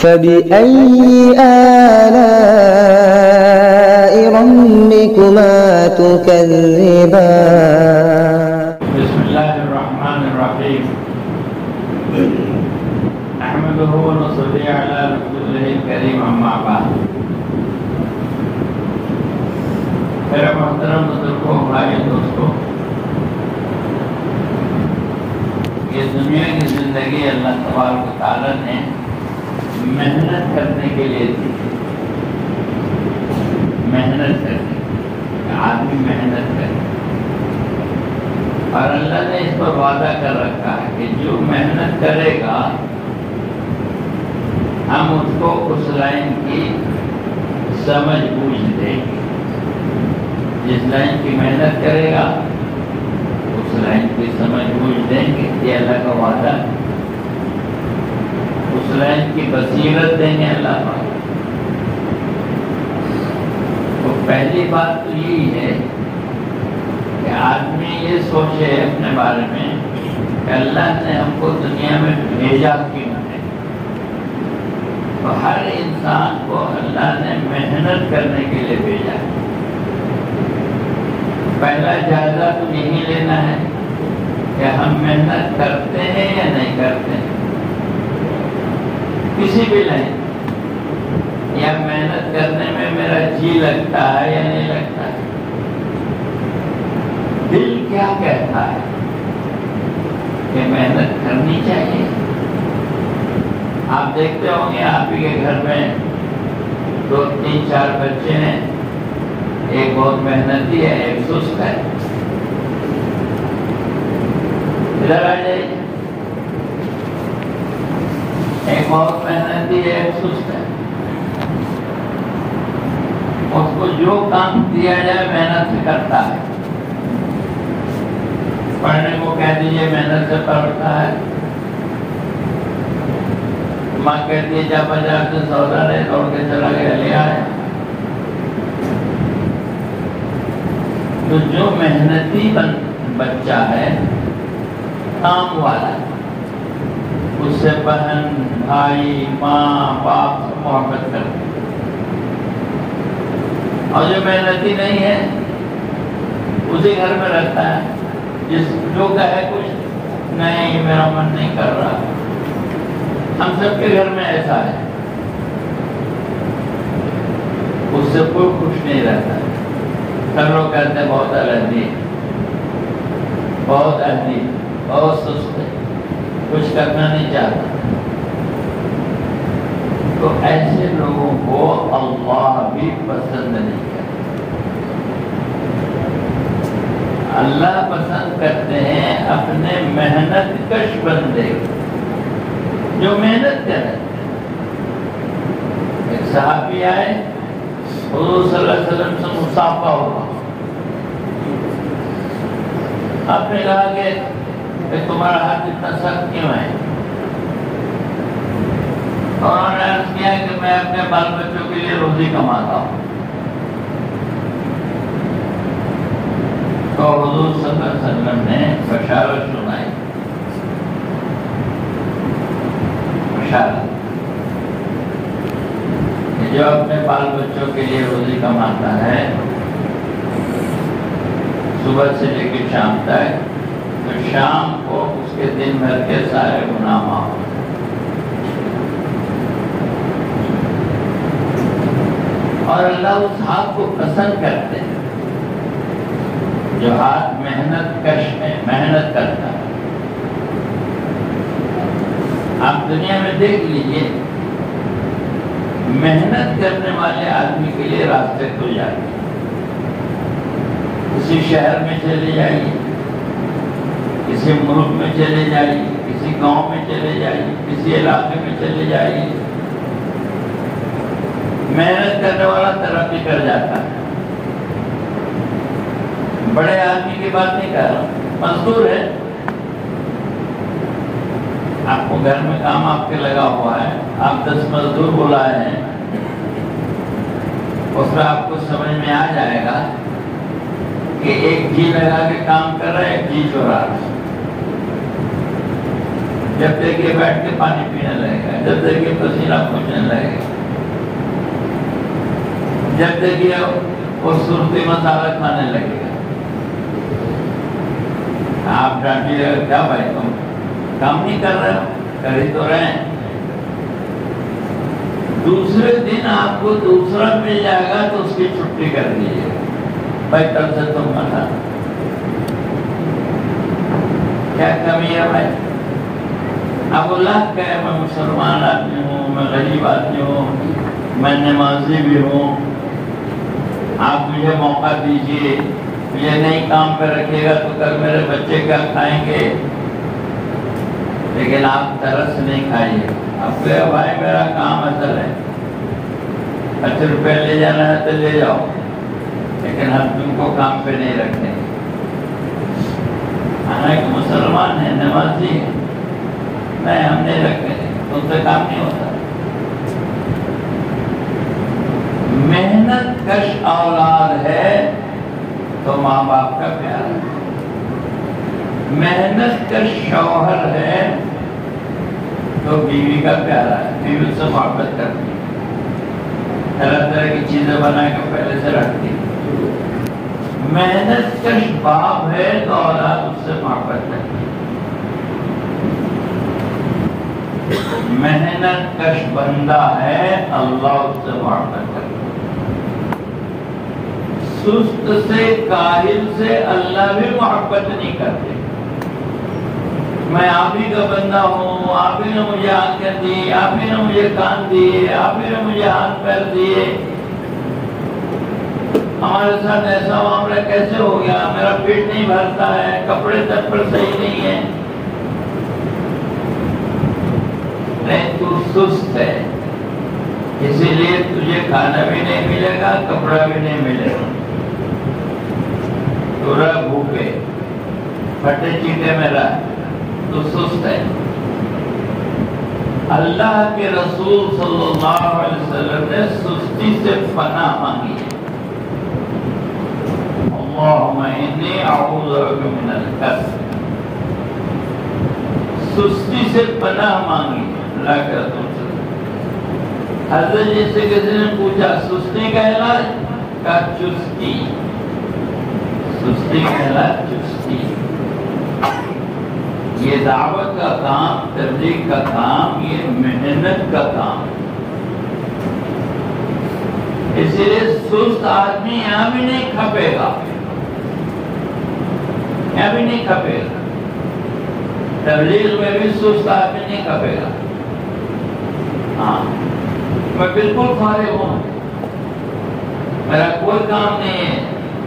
فبأي آلاء ربكما تكذبان بسم الله الرحمن الرحيم احمده ونصلي على رسوله الكريم اما بعد میرے محترم بزرگوں بھائی دوستوں، یہ دنیا کی زندگی اللہ تبارک و تعالیٰ نے محنت کرنے کے لیے دی، محنت کرنے، آدمی محنت کرے، اور اللہ نے اس پر وعدہ کر رکھا ہے کہ جو محنت کرے گا ہم اس کو اس لائن کی سمجھ بوجھ دیں گے۔ جس لائن کی محنت کرے گا اس لائن کی سمجھ بوجھ دیں گے، یہ اللہ کا وعدہ ہے۔ اس لائن کی بصیرت دیں گے اللہ تعالیٰ۔ تو پہلی بات تو یہی ہے کہ آدمی یہ سوچے اپنے بارے میں کہ اللہ نے ہم کو دنیا میں بھیجا کیوں ہے۔ تو ہر انسان کو اللہ نے محنت کرنے کے لیے بھیجا ہے۔ پہلا جائزہ تو یہی لینا ہے کہ ہم محنت کرتے ہیں یا نہیں کرتے ہیں، کسی بھی لائن، یا محنت کرنے میں میرا جی لگتا ہے یا نہیں لگتا ہے، دل کیا کہتا ہے کہ محنت کرنی چاہیے۔ آپ دیکھتے ہوں گے آپ ہی کے گھر میں 2 3 4 بچے ہیں، ایک بہت محنتی ہے، ایک سست ہے۔ ادھر آ جائیے، ایک بہت محنتی ہے، ایک سست ہے۔ اس کو جو کام دیا جائے محنت سے کرتا ہے۔ پڑھنے کو کہہ دیجیے محنت سے پڑھتا ہے، ماں کہتی ہے جا بازار سے سودا لے، دوڑ کے چلا گیا لے آیا۔ تو جو محنتی بچہ ہے، کام والا، اس سے بہن بھائی ماں باپ سے محبت کرتے ہیں۔ اور جو محنتی نہیں ہے اسی گھر میں رہتا ہے، جو کہے کچھ نہیں میرا من نہیں کر رہا۔ ہم سب کے گھر میں ایسا ہے، اس سے کوئی خوش نہیں رہتا ہے۔ سب لوگ کہتے ہیں بہت الحدی، بہت اہلی، بہت سست ہے، کچھ کرنا نہیں چاہتا۔ تو ایسے لوگوں کو اللہ بھی پسند نہیں کرتا۔ اللہ پسند کرتے ہیں اپنے محنت کش بندے جو محنت کرے۔ ایک صحابی آئے، حضور صلی اللہ علیہ وسلم سے مصافحہ ہوا۔ آپ نے کہا کہ تمہارا ہاتھ اتنا سخت کیوں ہے؟ اور انہوں نے عرض کیا کہ میں اپنے بال بچوں کے لیے روزی کماتا ہوں۔ تو حضور صلی اللہ علیہ وسلم نے بشارت سنائی، بشارت جو اپنے بال بچوں کے لیے روزی کماتا ہے صبح سے لے کے شام تک، تو شام کو اس کے دن بھر کے سارے گناہ معاف ہوتے ہیں۔ اور اللہ اس ہاتھ کو پسند کرتے ہیں جو ہاتھ محنت کش ہے، محنت کرتا ہے۔ آپ دنیا میں دیکھ لیجئے، محنت کرنے والے آدمی کے لیے راستے کھل جاتے ہیں۔ کسی شہر میں چلے جائیے، کسی ملک میں چلے جائیے، کسی گاؤں میں چلے جائیے، کسی علاقے میں چلے جائیے، محنت کرنے والا ترقی کر جاتا ہے۔ بڑے آدمی کی بات نہیں کر رہا، مزدور ہے، آپ کو گھر میں کام آپ کے لگا ہوا ہے، آپ 10 مزدور بلائے ہیں، اس میں آپ کو سمجھ میں آ جائے گا کہ ایک جی لگا کے کام کر رہا ہے، ایک جی چورا رہا ہے۔ جب دیکھیے بیٹھ کے پانی پینے لگے گا، جب دیکھیے پسینہ پہنچنے لگے گا، جب دیکھیے وہ سرتی مسالہ کھانے لگے گا۔ آپ ڈانٹیے گا کیا بھائی تم کام نہیں کر رہے ہو، کر ہی تو رہے ہیں۔ دوسرے دن آپ کو دوسرا مل جائے گا تو اس کی چھٹی کر دیجیے، بھائی کل سے تم منا۔ کیا کمی ہے بھائی؟ اب اللہ کہے میں مسلمان آدمی ہوں، میں غریب آدمی ہوں، میں نمازی بھی ہوں، آپ مجھے موقع دیجیے، مجھے نہیں کام پہ رکھے گا تو کل میرے بچے کیا کھائیں گے؟ لیکن آپ ترس نہیں کھائیے، آپ کہے بھائی میرا کام اصل ہے، 5 روپے لے جانا ہے تو لے جاؤ، لیکن ہم تم کو کام پہ نہیں رکھیں۔ ایک مسلمان ہے، نمازی ہے، نہیں ہم نہیں رکھیں، تم سے کام نہیں ہوتا۔ محنت کش اولاد ہے تو ماں باپ کا پیار ہے، محنت کش شوہر ہے تو بیوی کا پیارا ہے، بیوی سے محبت کرتی ہے، طرح طرح کی چیزیں بنا کے پہلے سے رکھتی ہے۔ محنت کش باپ ہے تو اولاد اس سے محبت کرتی ہے، محنت کش بندہ ہے اللہ اس سے محبت کرتا ہے۔ سست سے کاہل سے اللہ بھی محبت نہیں کرتے۔ میں آپ ہی کا بندہ ہوں، آپ ہی نے مجھے آنکھیں دی، آپ ہی نے مجھے کان دیے، آپ ہی نے مجھے ہاتھ پیر دیے، ہمارے ساتھ ایسا معاملہ کیسے ہو گیا؟ میرا پیٹ نہیں بھرتا ہے، کپڑے تپڑے صحیح نہیں ہیں، نہیں تو سست ہے، اسی لیے تجھے کھانا بھی نہیں ملے گا، کپڑا بھی نہیں ملے گا، تو رہ بھوکے پھٹے چیٹے میں رہ، تو سست ہے۔ اللہ کے رسول صلی اللہ علیہ وسلم نے سستی سے پناہ مانگی ہے، اللہم انی اعوذ بک من الکسل، سستی سے پناہ مانگی اللہ کے رسول سے۔ حضرت جی سے کسی نے پوچھا سستی کا علاج؟ کا چستی، سستی کا علاج چستی۔ یہ دعوت کا کام، تبلیغ کا کام، یہ محنت کا کام، اس لیے سست آدمی یہاں بھی نہیں کھپے گا، یہاں بھی نہیں کھپے گا، تبلیغ میں بھی سست آدمی نہیں کھپے گا۔ ہاں میں بالکل فارغ ہوں، میرا کوئی کام نہیں ہے،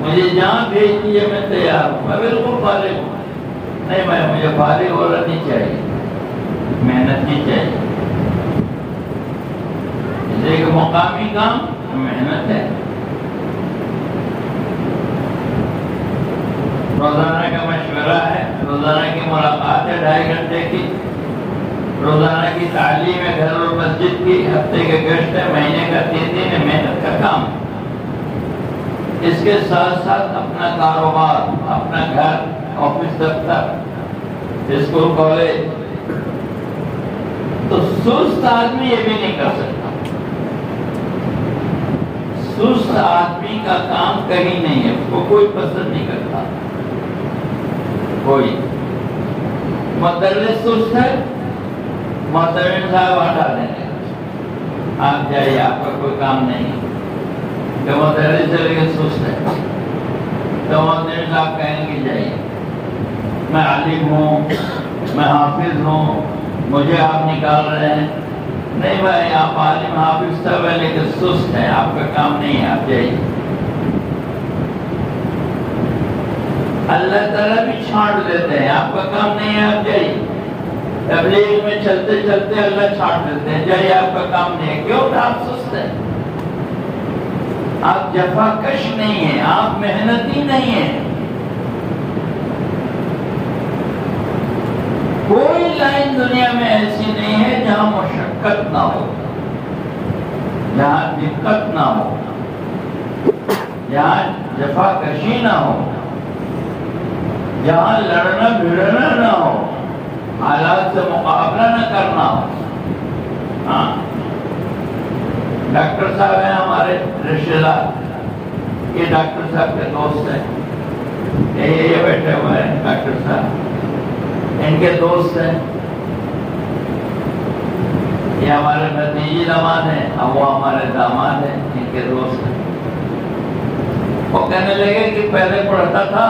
مجھے جہاں بھیج دیجیے میں تیار ہوں، میں بالکل فارغ ہوں، نہیں مجھے فارغ ہونا نہیں چاہیے، محنت نہیں چاہیے، اس لیے کہ مقامی کام محنت ہے۔ روزانہ کا مشورہ ہے، روزانہ کی ملاقات ہے 2.5 گھنٹے کی، روزانہ کی تعلیم ہے گھر اور مسجد کی، ہفتے کے گشت ہے، مہینے کا 3 دن ہے، محنت کا کام۔ اس کے ساتھ ساتھ اپنا کاروبار، اپنا گھر، آفس، دفتر، اسکول، کالج، تو سست آدمی یہ بھی نہیں کر سکتا۔ سست آدمی کا کام کہیں نہیں ہے، اس کو کوئی پسند نہیں کرتا، کوئی۔ مدرس سست ہے، محترم صاحب ہٹا دیں گے، آپ جائیے، آپ کا کوئی کام نہیں ہے۔ کہ مدرس سے لیکن سست ہے تو محترم صاحب کہیں گے جائیے، میں عالم ہوں، میں حافظ ہوں، مجھے آپ نکال رہے ہیں، نہیں بھائی آپ عالم حافظ سب ہے لیکن سست ہے، آپ کا کام نہیں ہے، آپ جائیے۔ اللہ تعالیٰ بھی چھانٹ دیتے ہیں، آپ کا کام نہیں ہے، آپ جائیے۔ تبلیغ میں چلتے چلتے اللہ چھانٹ دیتے ہیں، جائیے آپ کا کام نہیں ہے، کیوں کہ آپ سست ہیں، آپ جفا کش نہیں ہیں، آپ محنتی نہیں ہیں۔ کوئی لائن دنیا میں ایسی نہیں ہے جہاں مشقت نہ ہو، جہاں دقت نہ ہو، جہاں جفا کشی نہ ہو، جہاں لڑنا بھڑنا نہ ہو، حالات سے مقابلہ نہ کرنا ہو. ہاں ڈاکٹر صاحب ہیں ہمارے رشتے دار، یہ ڈاکٹر صاحب کے دوست ہیں، یہ بیٹھے ہوئے ہیں ڈاکٹر صاحب، ان کے دوست ہیں. یہ ہمارے بھتیجی داماد ہیں، اب وہ ہمارے داماد ہیں، ان کے دوست ہیں. وہ کہنے لگے کہ پہلے پڑھتا تھا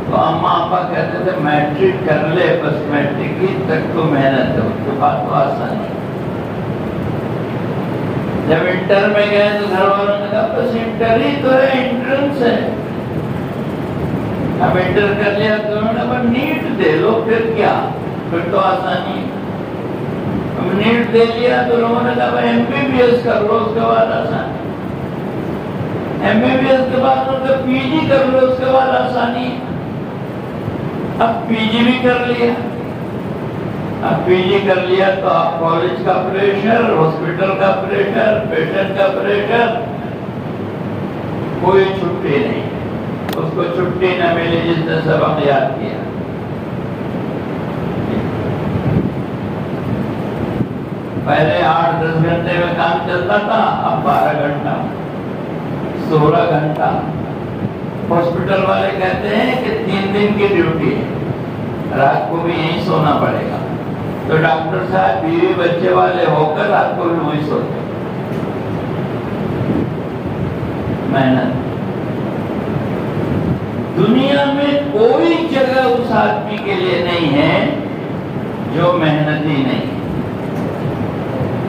تو اماں ابا کہتے تھے میٹرک کر لے، بس میٹرک کی تک تو محنت ہے، اس کے بعد تو آسان ہے. جب انٹر میں گئے تو گھر والوں نے کہا بس انٹر ہی تو ہے، انٹرنس ہے. اب انٹر کر لیا تو انہوں نے کہا نیٹ دے لو، پھر کیا، پھر تو آسانی ہے. اب نیٹ دے لیا تو لوگوں نے کہا ایم بی بی ایس کر لو، اس کے بعد آسانی. ایم بی بی ایس کے بعد ان کا پی جی کر لو، اس کے بعد آسانی ہے. اب پی جی بھی کر لیا، اب پی جی کر لیا تو آپ کالج کا پریشر، ہاسپٹل کا پریشر، پیشنٹ کا پریشر، کوئی چھٹی نہیں. اس کو چھٹی نہ ملی جس نے سبق یاد کیا. پہلے 8-10 گھنٹے میں کام چلتا تھا، اب 12 گھنٹہ 16 گھنٹہ. ہاسپٹل والے کہتے ہیں کہ 3 دن کی ڈیوٹی ہے، رات کو بھی یہیں سونا پڑے گا. تو ڈاکٹر صاحب بیوی بچے والے ہو کر رات کو بھی وہیں سوتے. محنت. دنیا میں کوئی جگہ اس آدمی کے لیے نہیں ہے جو محنتی نہیں،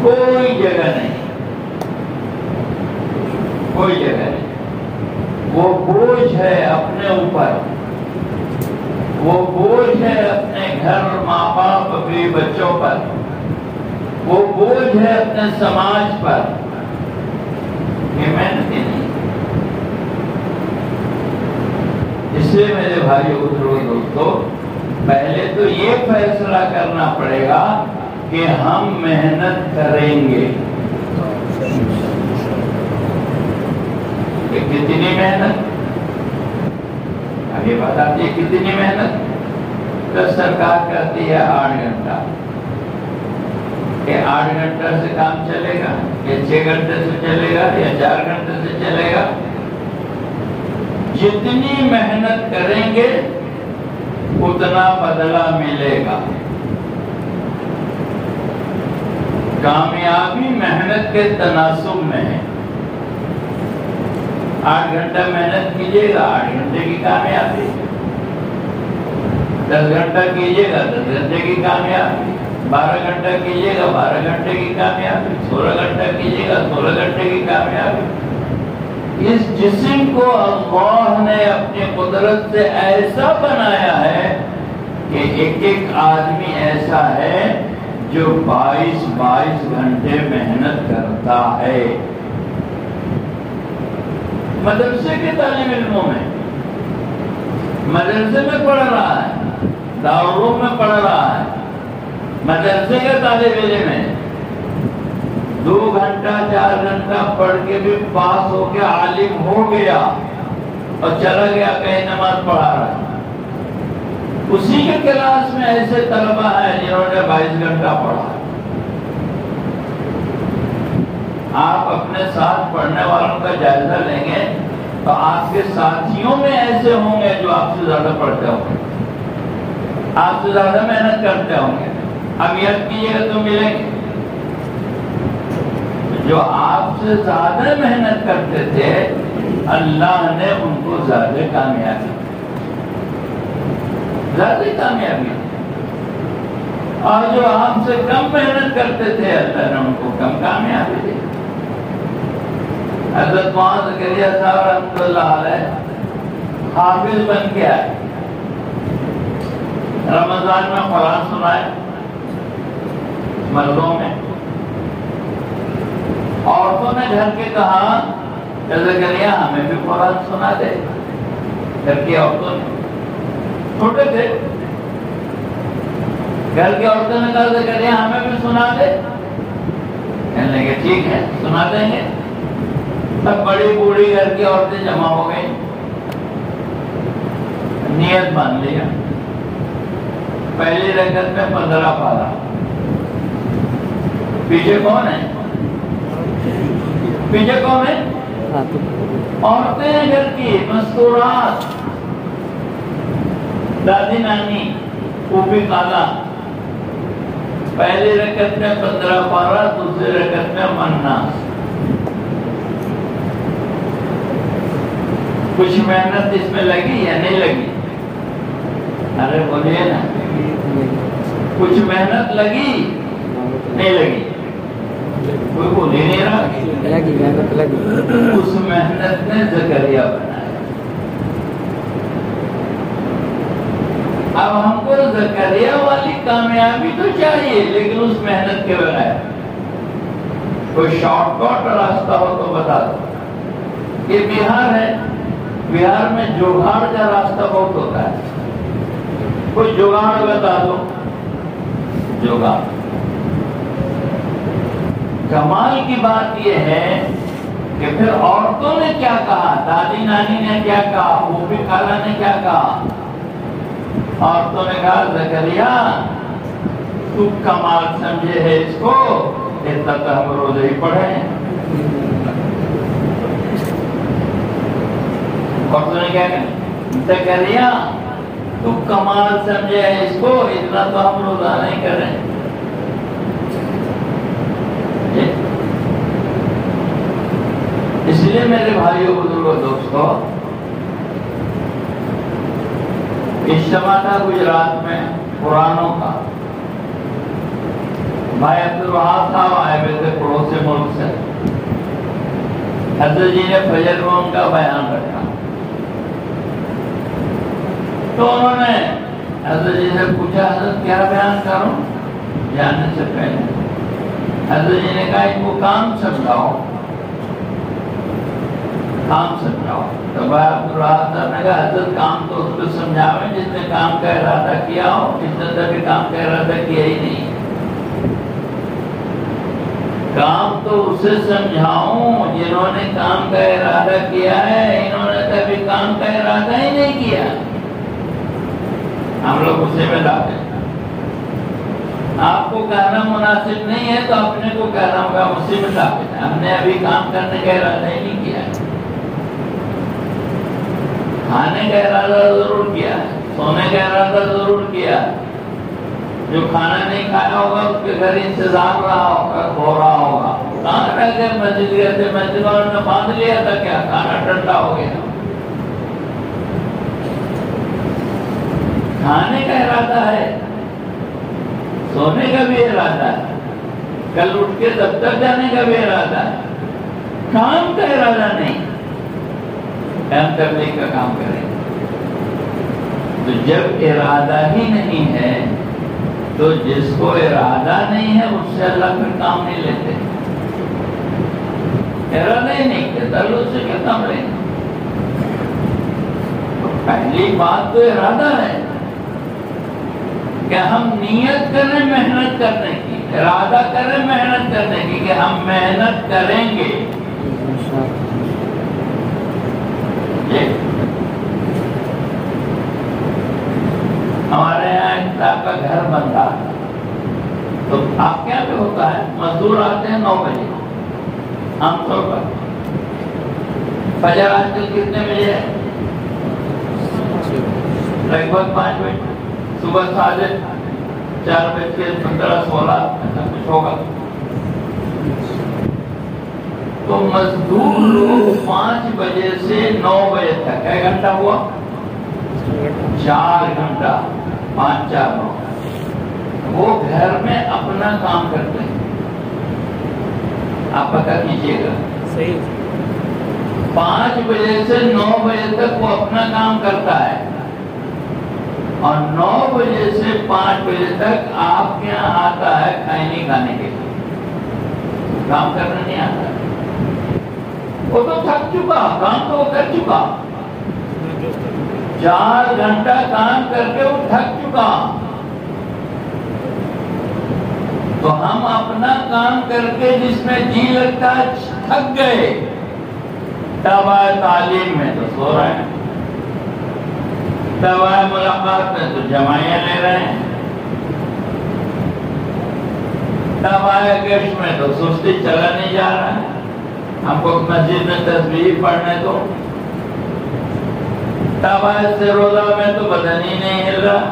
کوئی جگہ نہیں، کوئی جگہ نہیں. وہ بوجھ ہے اپنے اوپر، وہ بوجھ ہے اپنے گھر، ماں باپ، بیوی بچوں پر، وہ بوجھ ہے اپنے سماج پر. یہ محنتی نہیں. اس لیے میرے بھائیو بزرگوں دوستو، پہلے تو یہ فیصلہ کرنا پڑے گا کہ ہم محنت کریں گے. کہ کتنی محنت، ابھی بتاتی ہے کتنی محنت. تو سرکار کہتی ہے 8 گھنٹہ، کہ 8 گھنٹہ سے کام چلے گا، یا 6 گھنٹے سے چلے گا، یا 4 گھنٹے سے چلے گا. جتنی محنت کریں گے اتنا بدلہ ملے گا. کامیابی محنت کے تناسب میں ہے. 8 گھنٹہ محنت کیجیے گا، 8 گھنٹے کی کامیابی. 10 گھنٹہ کیجیے گا، 10 گھنٹے کی کامیابی. 12 گھنٹہ کیجیے گا، 12 گھنٹے کی کامیابی. 16 گھنٹہ کیجیے گا، 16 گھنٹے کی کامیابی. اس جسم کو اللہ نے اپنی قدرت سے ایسا بنایا ہے کہ ایک آدمی ایسا ہے جو 22 گھنٹے محنت کرتا ہے. مدرسے کے طالب علموں میں، مدرسے میں پڑھ رہا ہے، دارالعلوم میں پڑھ رہا ہے، مدرسے کا طالب علم ہے، 2 گھنٹہ 4 گھنٹہ پڑھ کے بھی پاس ہو کے عالم ہو گیا اور چلا گیا کہیں نماز پڑھا رہا ہے. اسی کے کلاس میں ایسے طلبہ ہیں جنہوں نے 22 گھنٹہ پڑھا. آپ اپنے ساتھ پڑھنے والوں کا جائزہ لیں گے تو آپ کے ساتھیوں میں ایسے ہوں گے جو آپ سے زیادہ پڑھتے ہوں گے، آپ سے زیادہ محنت کرتے ہوں گے. اب یاد کیجیے گا تو ملیں گے. جو آپ سے زیادہ محنت کرتے تھے اللہ نے ان کو زیادہ کامیابی اور جو آپ سے کم محنت کرتے تھے اللہ نے ان کو کم کامیابی دی. حضرت معاذ زکریا صاحب رحمۃ اللہ علیہ حافظ بن کے آئے، رمضان میں قرآن سنائے مردوں میں. عورتوں نے گھر کے کہا زکریا ہمیں بھی قرآن سنا دے. گھر کی عورتوں نے، چھوٹے تھے، گھر کی عورتوں نے کہا زکریا ہمیں بھی سنا دے. کہنے لگے ٹھیک ہے سنا دیں گے. سب بڑی بوڑھی گھر کی عورتیں جمع ہو گئی، نیت مان لیا پہلی رکعت میں 15 پارہ. پیچھے کون ہے؟ پیچھے کون ہے؟ عورتیں گھر کی مستورات، دادی نانی، پھوپھی خالہ. پہلی رکعت میں 15 پارہ، دوسری رکعت میں الناس. کچھ محنت اس میں لگی یا نہیں لگی؟ ارے بولیے نا، کچھ محنت لگی نہیں لگی؟ کوئی بول ہی نہیں رہا. اس محنت نے زکریا بنایا. اب ہم کو زکریا والی کامیابی تو چاہیے، لیکن اس محنت کے بغیر. کوئی شارٹ کٹ راستہ ہو تو بتا دو. یہ بہار ہے، بہار میں جگاڑ کا راستہ بہت ہوتا ہے. کوئی جگاڑ بتا دو. جگاڑ. کمال کی بات یہ ہے کہ پھر عورتوں نے کیا کہا، دادی نانی نے کیا کہا، پھوپھی خالہ نے کیا کہا. عورتوں نے کہا زکریا تو کمال سمجھے ہے اس کو، اتنا تو ہم روزے ہی پڑھیں. عورتوں نے کیا کہا، زکریا تو کمال سمجھے ہے اس کو، اتنا تو ہم روزہ نہیں کریں. اس لیے میرے بھائیوں بزرگوں دوستوں، اجتماع تھا گجرات میں قرآنوں کا. بھائی عبدالوہاب صاحب آئے ہوئے تھے پڑوسی ملک سے. حضرت جی نے فجر میں ان کا بیان رکھا تو انہوں نے حضرت جی سے پوچھا حضرت کیا بیان کروں؟ جانے سے پہلے حضرت جی نے کہا ان کو کام سمجھاؤ، کام سمجھاؤ. تو بھائی عبدالوہاب صاحب نے کہا حضرت کام تو اس کو سمجھاویں جس نے کام کا ارادہ کیا ہو، جس نے کبھی کام کا ارادہ کیا ہی نہیں. کام تو اسے سمجھاؤں جنہوں نے کام کا ارادہ کیا ہے، انہوں نے کبھی کام کا ارادہ ہی نہیں کیا. ہم لوگ اسی میں لاتے ہیں. آپ کو کہنا مناسب نہیں ہے تو اپنے کو کہنا ہوگا اسی میں لاتے ہیں. ہم نے ابھی کام کرنے کا ارادہ ہی نہیں کیا ہے. کھانے کا ارادہ ضرور کیا ہے، سونے کا ارادہ ضرور کیا ہے. جو کھانا نہیں کھایا ہوگا اس کے گھر انتظار رہا ہوگا، ہو رہا ہوگا. کہاں رہ گئے؟ مسجد گئے تھے، مسجد والوں نے باندھ لیا تھا کیا؟ کھانا ٹھنڈا ہو گیا. کھانے کا ارادہ ہے، سونے کا بھی ارادہ ہے، کل اٹھ کے دفتر جانے کا بھی ارادہ ہے. کام کا ارادہ نہیں. کام کرنے کا کام کریں. تو جب ارادہ ہی نہیں ہے تو جس کو ارادہ نہیں ہے اس سے اللہ پھر کام نہیں لیتے. ارادہ ہی نہیں کرتا اس سے کیا کام لیں گے؟ پہلی بات تو ارادہ ہے کہ ہم نیت کریں محنت کرنے کی، ارادہ کریں محنت کرنے کی کہ ہم محنت کریں گے. ہمارے یہاں ایک طرح کا گھر بن رہا ہے تو آپ کیا پہ ہوتا ہے، مزدور آتے ہیں 9 بجے عام طور پر. فجر آج کل کتنے بجے ہے؟ لگ بھگ 5 بجے. صبح 4:15-16 ایسا کچھ ہوگا. تو مزدور لوگ 5 بجے سے 9 بجے تک کیا گھنٹہ ہوا؟ 4 گھنٹہ. 5-4-9 وہ گھر میں اپنا کام کرتے ہیں. آپ پتہ کیجیے گا. 5 بجے سے 9 بجے تک وہ اپنا کام کرتا ہے اور 9 بجے سے 5 بجے تک آپ کے یہاں آتا ہے کھانے کھانے کے لیے. کام کرنا نہیں آتا. وہ تو تھک چکا، کام تو وہ کر چکا. 4 گھنٹہ کام کر کے وہ تھک چکا. تو ہم اپنا کام کر کے جس میں جی لگتا ہے تھک گئے. طلبہ تعلیم میں تو سو رہے ہیں، طلبہ ملاقات میں تو جمائیاں لے رہے ہیں. تب آئے گشت میں تو سستی چلا نہیں جا رہا ہے، ہم کو مسجد میں تسبیح پڑھنے دو۔ تب آئے سے روزہ میں تو بدن ہی نہیں ہل رہا،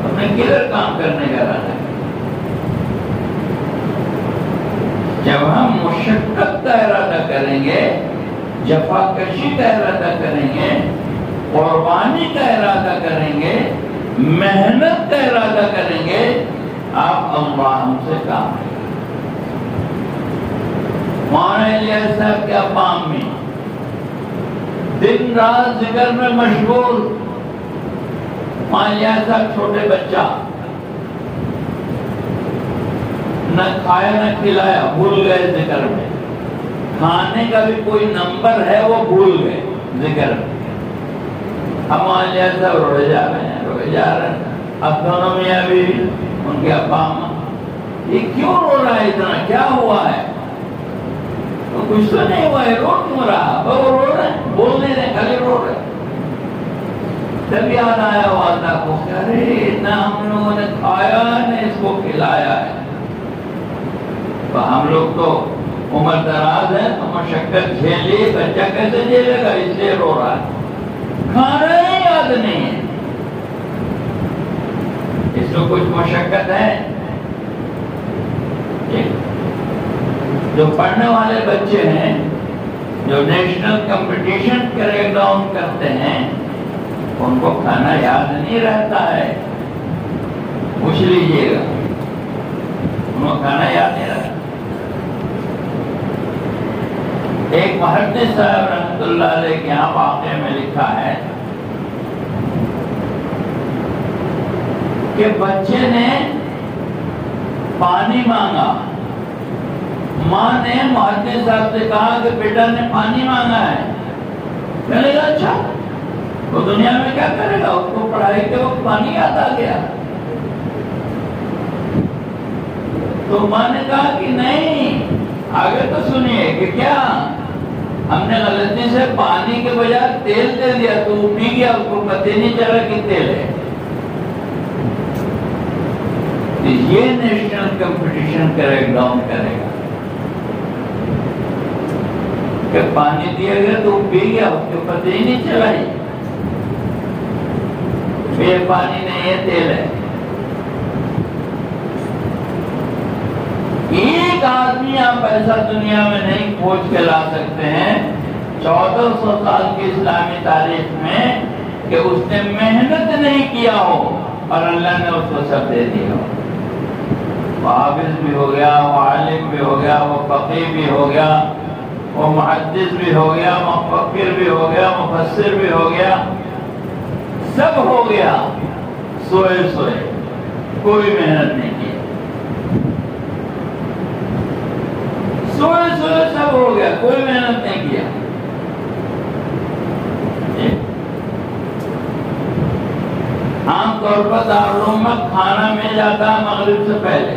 اپنے کدھر کام کرنے کا ارادہ ہے؟ جب ہم مشقت کا ارادہ کریں گے، جفا کشی کا ارادہ کریں گے، قربانی کا ارادہ کریں گے، محنت کا ارادہ کریں گے، آپ اللہ ہم سے کام ہے۔ مولانا الیاس صاحب کے ابا امی دن رات ذکر میں مشغول، مولانا الیاس صاحب چھوٹے بچہ، نہ کھایا نہ کھلایا، بھول گئے ذکر میں، کھانے کا بھی کوئی نمبر ہے وہ بھول گئے ذکر میں۔ ہم مولانا الیاس صاحب روئے جا رہے ہیں۔ اب دونوں میاں بھی ان کے ابا اماں، یہ کیوں رو رہا ہے اتنا، کیا ہوا ہے؟ تو کچھ تو نہیں ہوا ہے، رو کیوں رہا؟ وہ رو رہے ہیں، بول نہیں رہے، خالی رو رہے۔ تب یاد آیا والدہ کو، ارے نہ ہم لوگوں نے کھایا نہ اس کو کھلایا ہے۔ تو ہم لوگ تو عمر دراز ہے تو مشقت جھیلی، بچہ کیسے جھیلے گا؟ اس لیے رو رہا ہے، کھانا ہی یاد نہیں ہے، اس کو کچھ مشقت ہے۔ جو پڑھنے والے بچے ہیں، جو نیشنل کمپٹیشن کریک ڈاؤن کرتے ہیں، ان کو کھانا یاد نہیں رہتا ہے، پوچھ لیجئے گا، ان کو کھانا یاد نہیں رہتا۔ ایک محدث صاحب رحمۃ اللہ علیہ کے یہاں واقعے میں لکھا ہے کہ بچے نے پانی مانگا، ماں نے محدث صاحب سے کہا کہ بیٹا نے پانی مانگا ہے۔ کہنے لگا اچھا، وہ دنیا میں کیا کرے گا، اس کو پڑھائی کے وقت پانی یاد آ گیا۔ تو ماں نے کہا کہ نہیں، آگے تو سنیے کہ کیا ہم نے غلطی سے پانی کے بجائے تیل دے دیا، تو وہ پی گیا، اس کو پتہ نہیں چلا کہ تیل ہے۔ یہ نیشنل کمپٹیشن کریک ڈاؤن کرے گا کہ پانی دیا گیا تو وہ پی گیا، اس کو پتہ ہی نہیں چلا یہ پانی نہیں ہے، تیل ہے۔ ایک آدمی آپ ایسا دنیا میں نہیں کھوج کے لا سکتے ہیں 1400 سال کی اسلامی تاریخ میں کہ اس نے محنت نہیں کیا ہو اور اللہ نے اس کو سب دے دیا ہو۔ وہ حافظ بھی ہو گیا، وہ عالم بھی ہو گیا، وہ فقیہ بھی ہو گیا، وہ محدث بھی ہو گیا، مفکر بھی ہو گیا، مفسر بھی ہو گیا، سب ہو گیا، سوئے کوئی محنت نہیں کی، سوئے سب ہو گیا، کوئی محنت نہیں کیا۔ عام طور پر دارالعلوم میں کھانا مل جاتا ہے مغرب سے پہلے،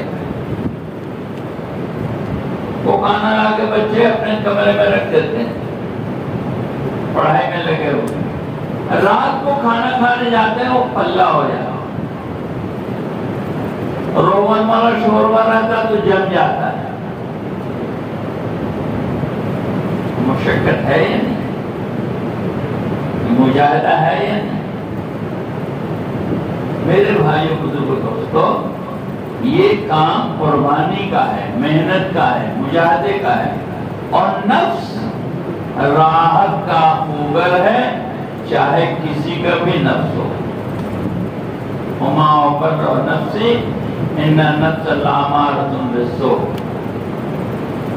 وہ کھانا لا کے بچے اپنے کمرے میں رکھ دیتے ہیں، پڑھائی میں لگے ہوئے، رات کو کھانا کھانے جاتے ہیں، وہ پلہ ہو جاتا، روغن والا شوربہ رہتا تو جم جاتا ہے۔ مشقت ہے یا نہیں؟ مجاہدہ ہے یا نہیں؟ میرے بھائیوں بزرگوں دوستو، یہ کام قربانی کا ہے، محنت کا ہے، مجاہدے کا ہے، اور نفس راحت کا خوگر ہے، چاہے کسی کا بھی نفس ہو۔ وما ابرئ نفسی ان النفس لامارۃ بالسوء،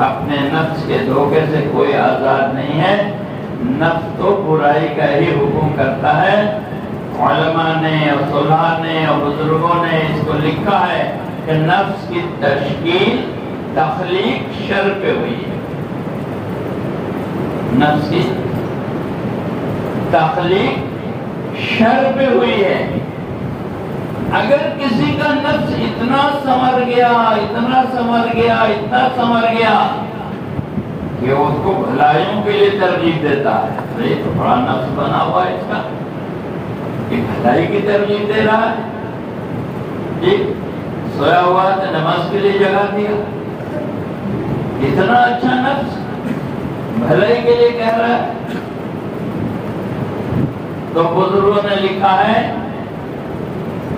اپنے نفس کے دھوکے سے کوئی آزاد نہیں ہے، نفس تو برائی کا ہی حکم کرتا ہے۔ علماء نے اور صلحاء نے اور بزرگوں نے اس کو لکھا ہے کہ نفس کی تشکیل تخلیق شر پہ ہوئی ہے، نفس کی تخلیق شر پہ ہوئی ہے۔ اگر کسی کا نفس اتنا سنور گیا، اتنا سنور گیا، اتنا سنور گیا کہ اس کو بھلائیوں کے لیے ترغیب دیتا ہے، یہ تو بڑا نفس بنا ہوا ہے اس کا، یہ بھلائی کی ترغیب دے رہا ہے، سویا ہوا تو نماز کے لیے جگا دیا. اتنا اچھا نفس بھلائی کے لیے کہہ رہا ہے. تو بزرگوں نے لکھا ہے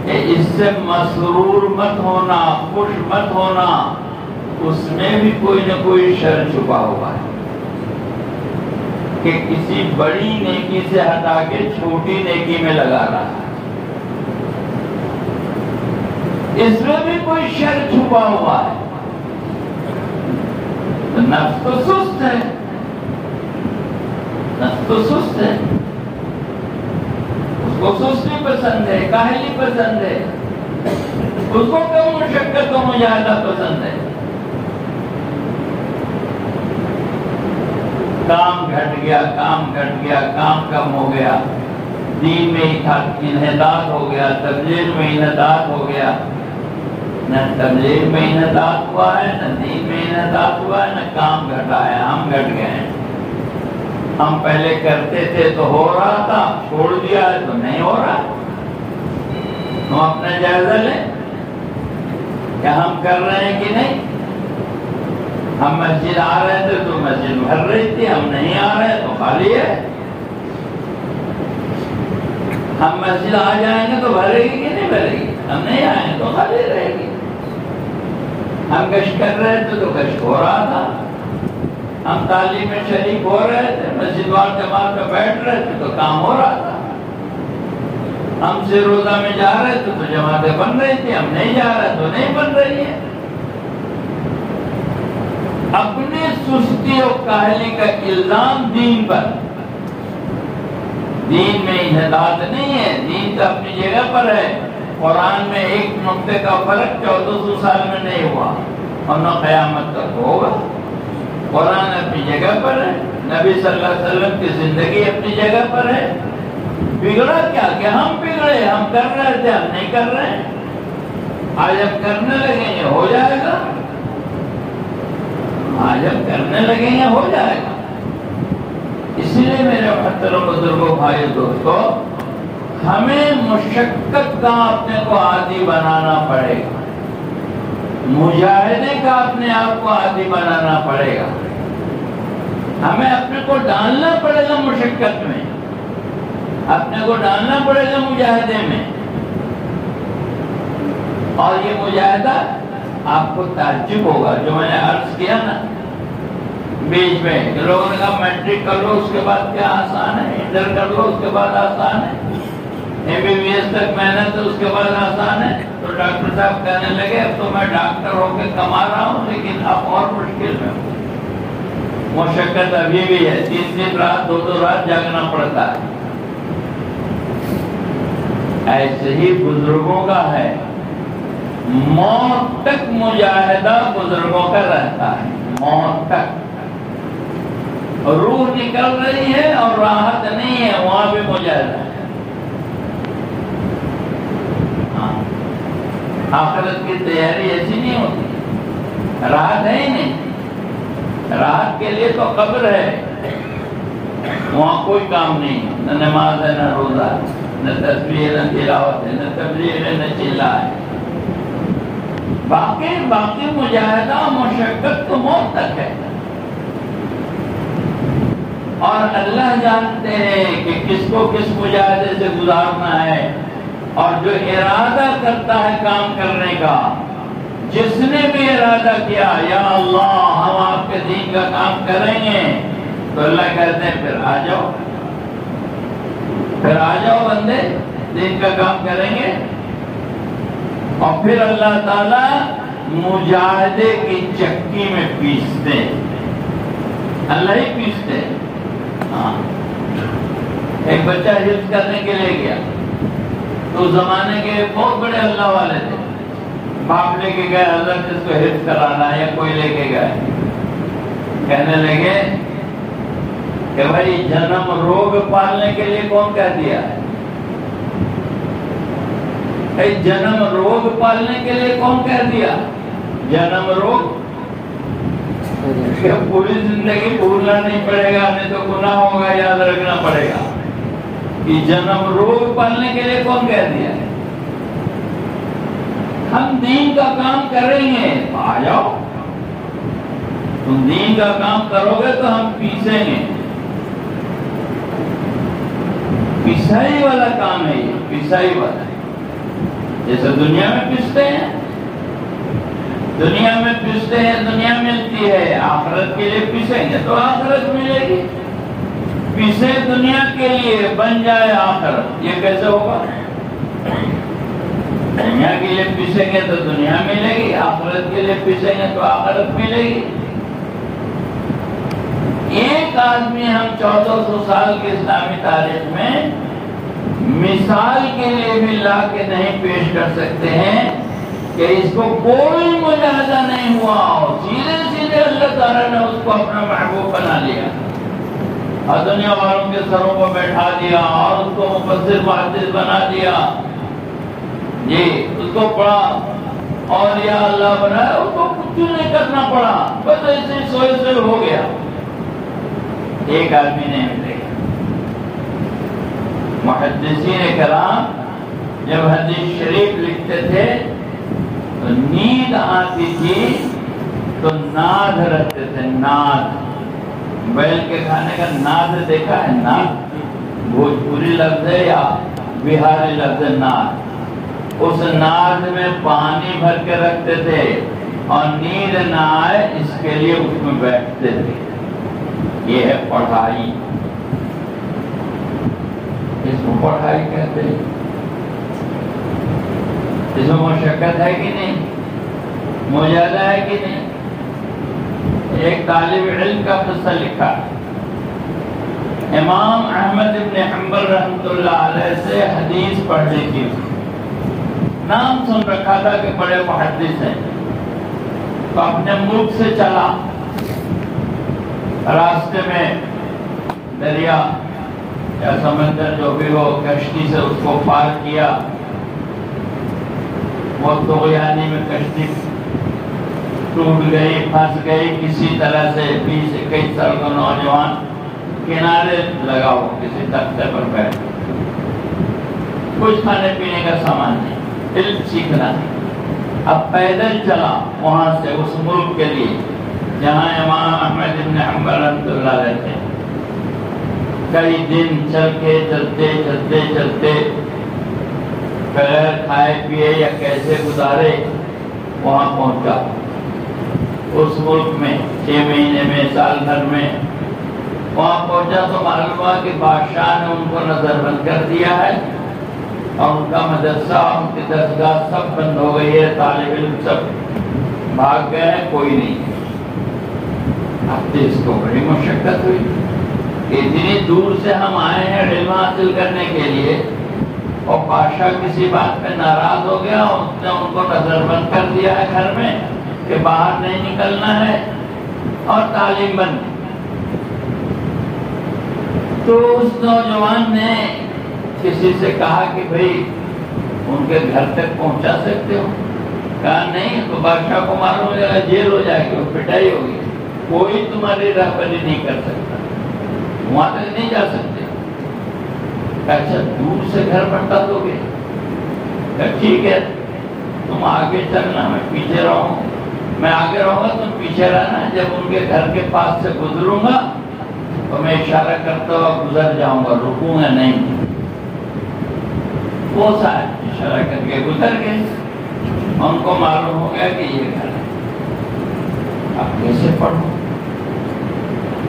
کہ اس سے مسرور مت ہونا، خوش مت ہونا، اس میں بھی کوئی نہ کوئی شر چھپا ہوا ہے کہ کسی بڑی نیکی سے ہٹا کے چھوٹی نیکی میں لگا رہا ہے. اس میں بھی کوئی شر چھپا ہوا ہے. تو نفس تو سست ہے، نفس تو سست ہے. اس کو سستی پسند ہے، کاہلی پسند ہے، اس کو کم مشقت و مجاہدہ پسند ہے. کام گھٹ گیا، کام گھٹ گیا، کام کم ہو گیا، دین میں انحطاط ہو گیا، تبلیغ میں انحطاط ہو گیا. نہ تبلیغ میں انحطاط ہوا ہے، نہ دین میں انحطاط ہوا ہے، نہ کام گھٹا ہے. ہم گھٹ گئے ہیں. ہم پہلے کرتے تھے تو ہو رہا تھا، چھوڑ دیا ہے تو نہیں ہو رہا. ہم اپنا جائزہ لیں کہ ہم کر رہے ہیں کہ نہیں. ہم مسجد آ رہے تھے تو مسجد بھر رہی تھی، ہم نہیں آ رہے تو خالی ہے. ہم مسجد آ جائیں گے تو بھرے گی کہ نہیں بھرے گی، ہم نہیں آئیں تو خالی رہے گی. ہم گشت کر رہے تھے تو گشت ہو رہا تھا. ہم تعلیم میں شریک ہو رہے تھے، مسجد وال جماعت میں بیٹھ رہے تھے تو کام ہو رہا تھا. ہم سے روزہ میں جا رہے تھے تو جماعتیں بن رہی تھی، ہم نہیں جا رہے تو نہیں بن رہی ہے. اپنی سستی اور کاہلی کا الزام دین پر. دین میں انحطاط نہیں ہے، دین کا اپنی جگہ پر ہے. قرآن میں ایک نقطے کا فرق 1400 سال میں نہیں ہوا اور نہ قیامت تک ہوگا. قرآن اپنی جگہ پر ہے، نبی صلی اللہ علیہ وسلم کی زندگی اپنی جگہ پر ہے. بگڑا کیا کہ ہم بگڑے، ہم کر رہے تھے ہم نہیں کر رہے ہیں. آج ہم کرنے لگیں گے ہو جائے گا، آج ہم کرنے لگیں گے ہو جائے گا. اسی لیے میرے محترم بزرگوں، بھائی دوستو، ہمیں مشقت کا اپنے کو عادی بنانا پڑے گا. مجاہدے کا اپنے آپ کو عادی بنانا پڑے گا. ہمیں اپنے کو ڈالنا پڑے گا مشقت میں، اپنے کو ڈالنا پڑے گا مجاہدے میں. اور یہ مجاہدہ آپ کو تعجب ہوگا جو میں نے عرض کیا نا بیچ میں کہ لوگوں نے کہا میٹرک کر لو اس کے بعد کیا آسان ہے، انٹر کر لو اس کے بعد آسان ہے، MBBS تک محنت ہے اس کے بعد آسان ہے. تو ڈاکٹر صاحب کہنے لگے اب تو میں ڈاکٹر ہو کے کما رہا ہوں لیکن اب اور مشکل میں ہوں. مشقت ابھی بھی ہے، 3 رات 2 رات جاگنا پڑتا ہے. ایسے ہی بزرگوں کا ہے، موت تک مجاہدہ بزرگوں کا رہتا ہے. موت تک روح نکل رہی ہے اور راحت نہیں ہے، وہاں بھی مجاہدہ ہے. آخرت کی تیاری ایسی نہیں ہوتی، راحت ہے ہی نہیں. راحت کے لیے تو قبر ہے، وہاں کوئی کام نہیں، نہ نماز ہے، نہ روزہ ہے، نہ تسبیح ہے، نہ تلاوت ہے، نہ تبلیغ ہے، نہ چلا ہے. باقی مجاہدہ مشقت تو موت تک ہے. اور اللہ جانتے ہیں کہ کس کو کس مجاہدے سے گزارنا ہے. اور جو ارادہ کرتا ہے کام کرنے کا، جس نے بھی ارادہ کیا یا اللہ ہم آپ کے دین کا کام کریں گے، تو اللہ کہتے ہیں پھر آ جاؤ، پھر آ جاؤ بندے، دین کا کام کریں گے. اور پھر اللہ تعالیٰ مجاہدے کی چکی میں پیستے ہیں، اللہ ہی پیستے ہیں. ہاں، ایک بچہ حفظ کرنے کے لیے گیا تو اس زمانے کے بہت بڑے اللہ والے تھے. باپ لے کے گئے حضرت اس کو حفظ کرانا ہے، یا کوئی لے کے گئے. کہنے لگے کہ بھائی جنم روگ پالنے کے لیے کون کہہ دیا ہے؟ جنم روگ پالنے کے لیے کون کہہ دیا؟ جنم روگ پوری زندگی بھولنا نہیں پڑے گا، نہیں تو گناہ ہوگا، یاد رکھنا پڑے گا. کہ جنم روگ پالنے کے لیے کون کہہ دیا ہے؟ ہم دین کا کام کریں گے، آ جاؤ، تم دین کا کام کرو گے تو ہم پیسیں گے۔ پیسائی والا کام ہے یہ، پیسائی والا، جیسے دنیا میں پیستے ہیں، دنیا میں پیستے ہیں، دنیا ملتی ہے، آخرت کے لیے پیسیں گے تو آخرت ملے گی۔ پیسے دنیا کے لیے بن جائے آخرت، یہ کیسے ہوگا؟ دنیا کے لیے پیسیں گے تو دنیا ملے گی، آخرت کے لیے پیسیں گے تو آخرت ملے گی۔ ایک آدمی ہم 1400 سال کی اسلامی تاریخ میں مثال کے لیے بھی لا کے نہیں پیش کر سکتے ہیں کہ اس کو کوئی مجاہدہ نہیں ہوا، سیدھے سیدھے اللہ تعالیٰ نے اس کو اپنا محبوب بنا لیا اور دنیا والوں کے سروں کو بیٹھا دیا اور اس کو مفسر محدث بنا دیا، جی اس کو پڑھا اور یا اللہ بنایا، اس کو کچھ نہیں کرنا پڑا، بس ایسے سوئے سے ہو گیا۔ ایک آدمی نہیں ملے گا۔ محدثین کرام جب حدیث شریف لکھتے تھے تو نیند آتی تھی تو ناد رکھتے تھے، ناد، بیل کے کھانے کا ناد دیکھا ہے؟ ناد بھوجپوری لفظ ہے یا بہاری لفظ ہے ناد۔ اس ناد میں پانی بھر کے رکھتے تھے اور نیند نہ آئے اس کے لیے اس میں بیٹھتے تھے۔ یہ ہے پڑھائی، اس کو پڑھائی کہتے ہیں۔ اس میں مشقت ہے کہ نہیں؟ مجاہدہ ہے کہ نہیں؟ ایک طالب علم کا قصہ لکھا، امام احمد بن حنبل رحمۃ اللہ علیہ سے حدیث پڑھنے کی، نام سن رکھا تھا کہ بڑے محدث ہیں، تو اپنے ملک سے چلا، راستے میں دریا یا سمندر جو بھی ہو، کشتی سے اس کو پار کیا، وہ طغیانی میں کشتی ٹوٹ گئی، پھنس گئی کسی طرح سے، 20-21 سال کا نوجوان کنارے لگا ہو کسی تختے پر بیٹھ، کچھ کھانے پینے کا سامان نہیں، علم سیکھنا نہیں، اب پیدل چلا وہاں سے اس ملک کے لیے جہاں امام احمد بن حنبل رحمۃ اللہ رہتے ہیں۔ کئی دن چل کے چلتے چلتے چلتے بغیر کھائے پیے یا کیسے گزارے وہاں پہنچا، اس ملک میں 6 مہینے میں، سال بھر میں وہاں پہنچا تو معلوم ہوا کہ بادشاہ نے ان کو نظر بند کر دیا ہے اور ان کا مدرسہ، ان کی درسگاہ سب بند ہو گئی ہے، طالب علم سب بھاگ گئے ہیں، کوئی نہیں۔ اب اس کو بڑی مشقت ہوئی، اتنی دور سے ہم آئے ہیں علم حاصل کرنے کے لیے اور بادشاہ کسی بات پہ ناراض ہو گیا، اس نے ان کو نظر بند کر دیا ہے گھر میں کہ باہر نہیں نکلنا ہے اور تعلیم بند۔ تو اس نوجوان نے کسی سے کہا کہ بھئی ان کے گھر تک پہنچا سکتے ہو؟ کہا نہیں، تو بادشاہ کو معلوم ہو جائے گا، جیل ہو جائے گی، پٹائی ہوگی، کوئی تمہاری رہبری نہیں کر سکتا، وہاں تک نہیں جا سکتے۔ اچھا دور سے گھر بنتا دو گے؟ ٹھیک ہے، تم آگے چلنا، میں پیچھے رہوں، میں آگے رہوں گا، تم پیچھے رہنا، جب ان کے گھر کے پاس سے گزروں گا تو میں اشارہ کرتا ہوا گزر جاؤں گا، رکوں گا نہیں۔ وہ صاحب اشارہ کر کے گزر گئے، ان کو معلوم ہو گیا کہ یہ گھر ہے، اب کیسے پڑھوں؟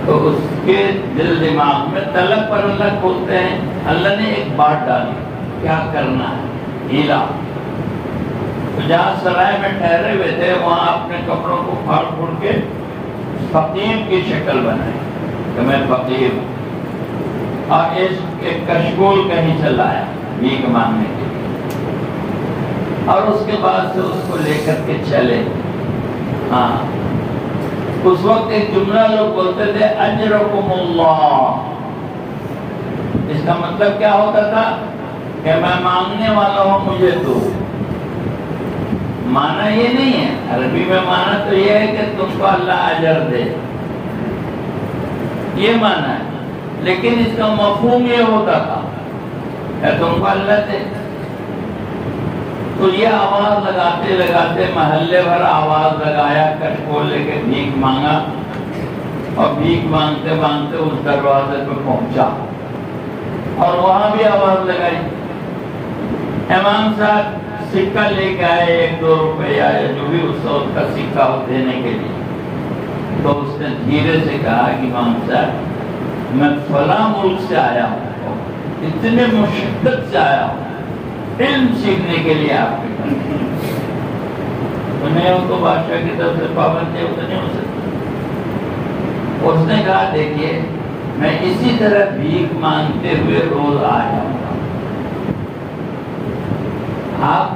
تو اس کے دل دماغ میں طلب پر اللہ کھولتے ہیں، اللہ نے ایک بات ڈالی، کیا کرنا ہے، ہیلا۔ تو جہاں سرائے میں ٹھہرے ہوئے تھے وہاں اپنے کپڑوں کو پھاڑ پھوڑ کے فقیر کی شکل بنائی کہ میں فقیر ہوں، اور ایک کشکول کہیں چلایا بھیک مانگنے کے لیے، اور اس کے بعد سے اس کو لے کر کے چلے۔ ہاں اس وقت ایک جملہ لوگ بولتے تھے، اجرکم اللہ، اس کا مطلب کیا ہوتا تھا کہ میں مانگنے والا ہوں، مجھے دو۔ مانا یہ نہیں ہے، عربی میں مانا تو یہ ہے کہ تم کو اللہ اجر دے، یہ مانا ہے، لیکن اس کا مفہوم یہ ہوتا تھا کہ تم کو اللہ دے۔ تو یہ آواز لگاتے لگاتے محلے بھر آواز لگایا، کشکول لے کے بھیک مانگا، اور بھیک مانگتے مانگتے اس دروازے پہ پہنچا اور وہاں بھی آواز لگائی۔ امام صاحب سکہ لے کے آئے، 1-2 روپے یا جو بھی اس وقت کا سکہ ہو دینے کے لیے۔ تو اس نے دھیرے سے کہا کہ امام صاحب میں فلاں ملک سے آیا ہوں، اتنے مشقت سے آیا ہوں علم سیکھنے کے لیے آپ کے گھر۔ انہیں وہ تو بادشاہ کی طرف سے پابندی تو نہیں ہو سکتی۔ اس نے کہا دیکھیے میں اسی طرح بھیک مانگتے ہوئے روز آ جاؤں گا، آپ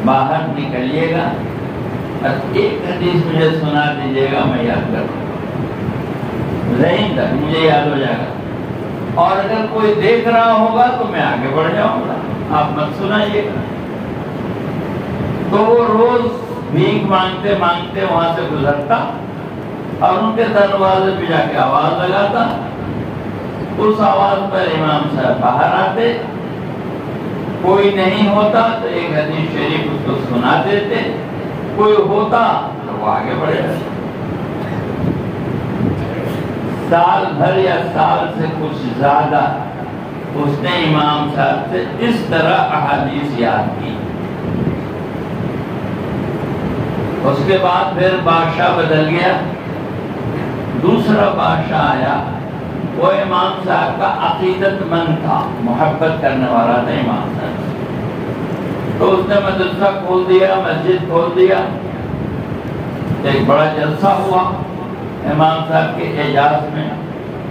باہر نکلیے گا اور ایک حدیث مجھے سنا دیجیے گا، میں یاد کر لوں گا، ذہن تک مجھے یاد ہو جائے گا، اور اگر کوئی دیکھ رہا ہوگا تو میں آگے بڑھ جاؤں گا، آپ مت سنائیے گا۔ تو وہ روز بھیک مانگتے مانگتے وہاں سے گزرتا اور ان کے دروازے پہ جا کے آواز لگاتا۔ اس آواز پر امام صاحب باہر آتے، کوئی نہیں ہوتا تو ایک حدیث شریف اس کو سنا دیتے، کوئی ہوتا تو وہ آگے بڑھ جاتا۔ سال بھر یا سال سے کچھ زیادہ اس نے امام صاحب سے اس طرح احادیث یاد کی۔ اس کے بعد پھر بادشاہ بدل گیا، دوسرا بادشاہ آیا، وہ امام صاحب کا عقیدت مند تھا، محبت کرنے والا تھا امام صاحب۔ تو اس نے مدرسہ کھول دیا، مسجد کھول دیا، ایک بڑا جلسہ ہوا امام صاحب کے اعجاز میں،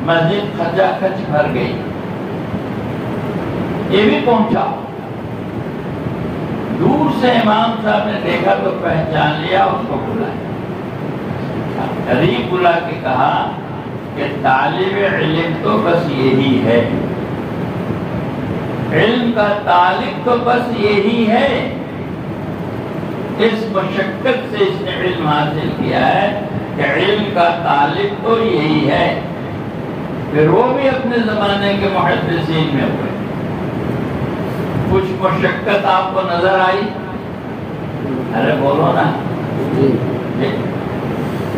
مسجد کھچا کھچ بھر گئی۔ یہ بھی پہنچا، دور سے امام صاحب نے دیکھا تو پہچان لیا، اس کو بلایا، قریب بلا کے کہا کہ طالب علم تو بس یہی ہے، علم کا طالب تو بس یہی ہے، اس مشقت سے اس نے علم حاصل کیا ہے کہ علم کا طالب تو یہی ہے۔ پھر وہ بھی اپنے زمانے کے محدثین میں ہوئے۔ کچھ مشقت آپ کو نظر آئی؟ ارے بولو نا،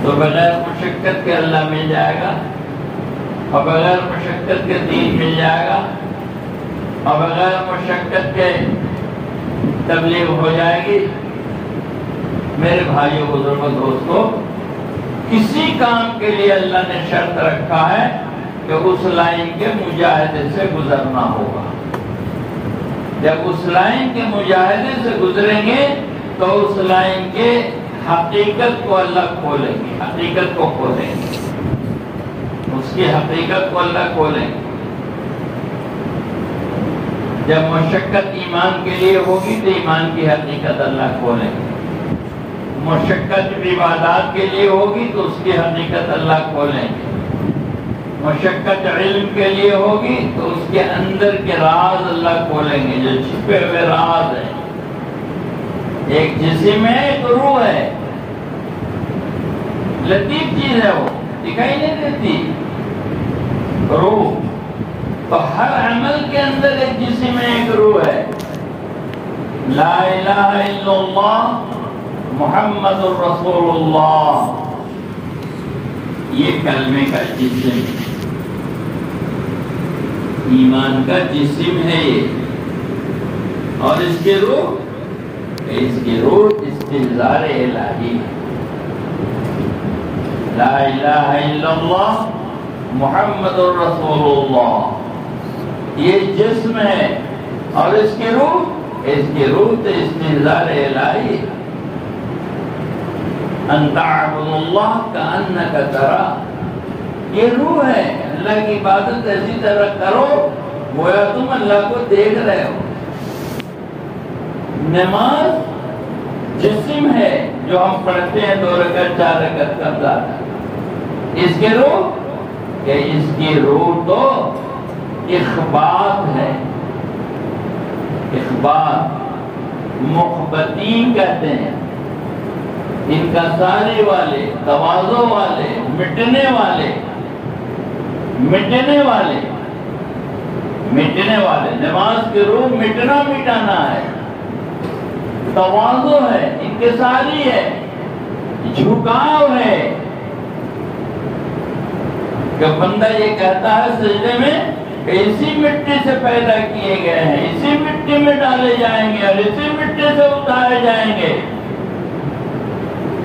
تو بغیر مشقت کے اللہ مل جائے گا، اور بغیر مشقت کے دین مل جائے گا، اور بغیر مشقت کے تبلیغ ہو جائے گی۔ میرے بھائیوں بزرگوں دوستوں، کسی کام کے لیے اللہ نے شرط رکھا ہے کہ اس لائن کے مجاہدے سے گزرنا ہوگا۔ جب اس لائن کے مجاہدے سے گزریں گے تو اس لائن کے حقیقت کو اللہ کھولیں گے، حقیقت کو کھولیں گے، اس کی حقیقت کو اللہ کھولیں گے۔ جب مشقت ایمان کے لیے ہوگی تو ایمان کی حقیقت اللہ کھولیں گے، مشقت عبادات کے لیے ہوگی تو اس کی حقیقت اللہ کھولیں گے، مشقت علم کے لیے ہوگی تو اس کے اندر کے راز اللہ کھولیں گے، جو چھپے ہوئے راز ہیں۔ ایک جسم ہے، ایک روح ہے، لطیف چیز ہے، وہ دکھائی نہیں دیتی روح۔ تو ہر عمل کے اندر ایک جسم ہے، ایک روح ہے۔ لا الہ الا اللہ محمد الرسول اللہ، یہ کلمے کا جسم ہے، ایمان کا جسم ہے یہ، اور اس کی روح استحضار الہی ہے۔ لا الہ الا اللہ محمد الرسول اللہ، یہ جسم ہے، اور اس کی روح تو استحضار الہی ہے۔ ان تعبد اللہ کأنک تراہ، یہ روح ہے، اللہ کی عبادت ایسی طرح کرو گویا تم اللہ کو دیکھ رہے ہو۔ نماز جسم ہے جو ہم پڑھتے ہیں، 2 رکعت 4 رکعت کا زیادہ، اس کے روح کہ اس کی روح تو اخبات ہے، اخبات مخبتین کہتے ہیں، انکساری والے، تواضع والے، مٹنے والے، مٹنے والے. نماز کی روح مٹنا مٹانا ہے، تواضع ہے، انکساری ہے، جھکاؤ ہے. کہ بندہ یہ کہتا ہے سجدے میں کہ اسی مٹی سے پیدا کیے گئے ہیں، اسی مٹی میں ڈالے جائیں گے اور اسی مٹی سے اٹھائے جائیں گے.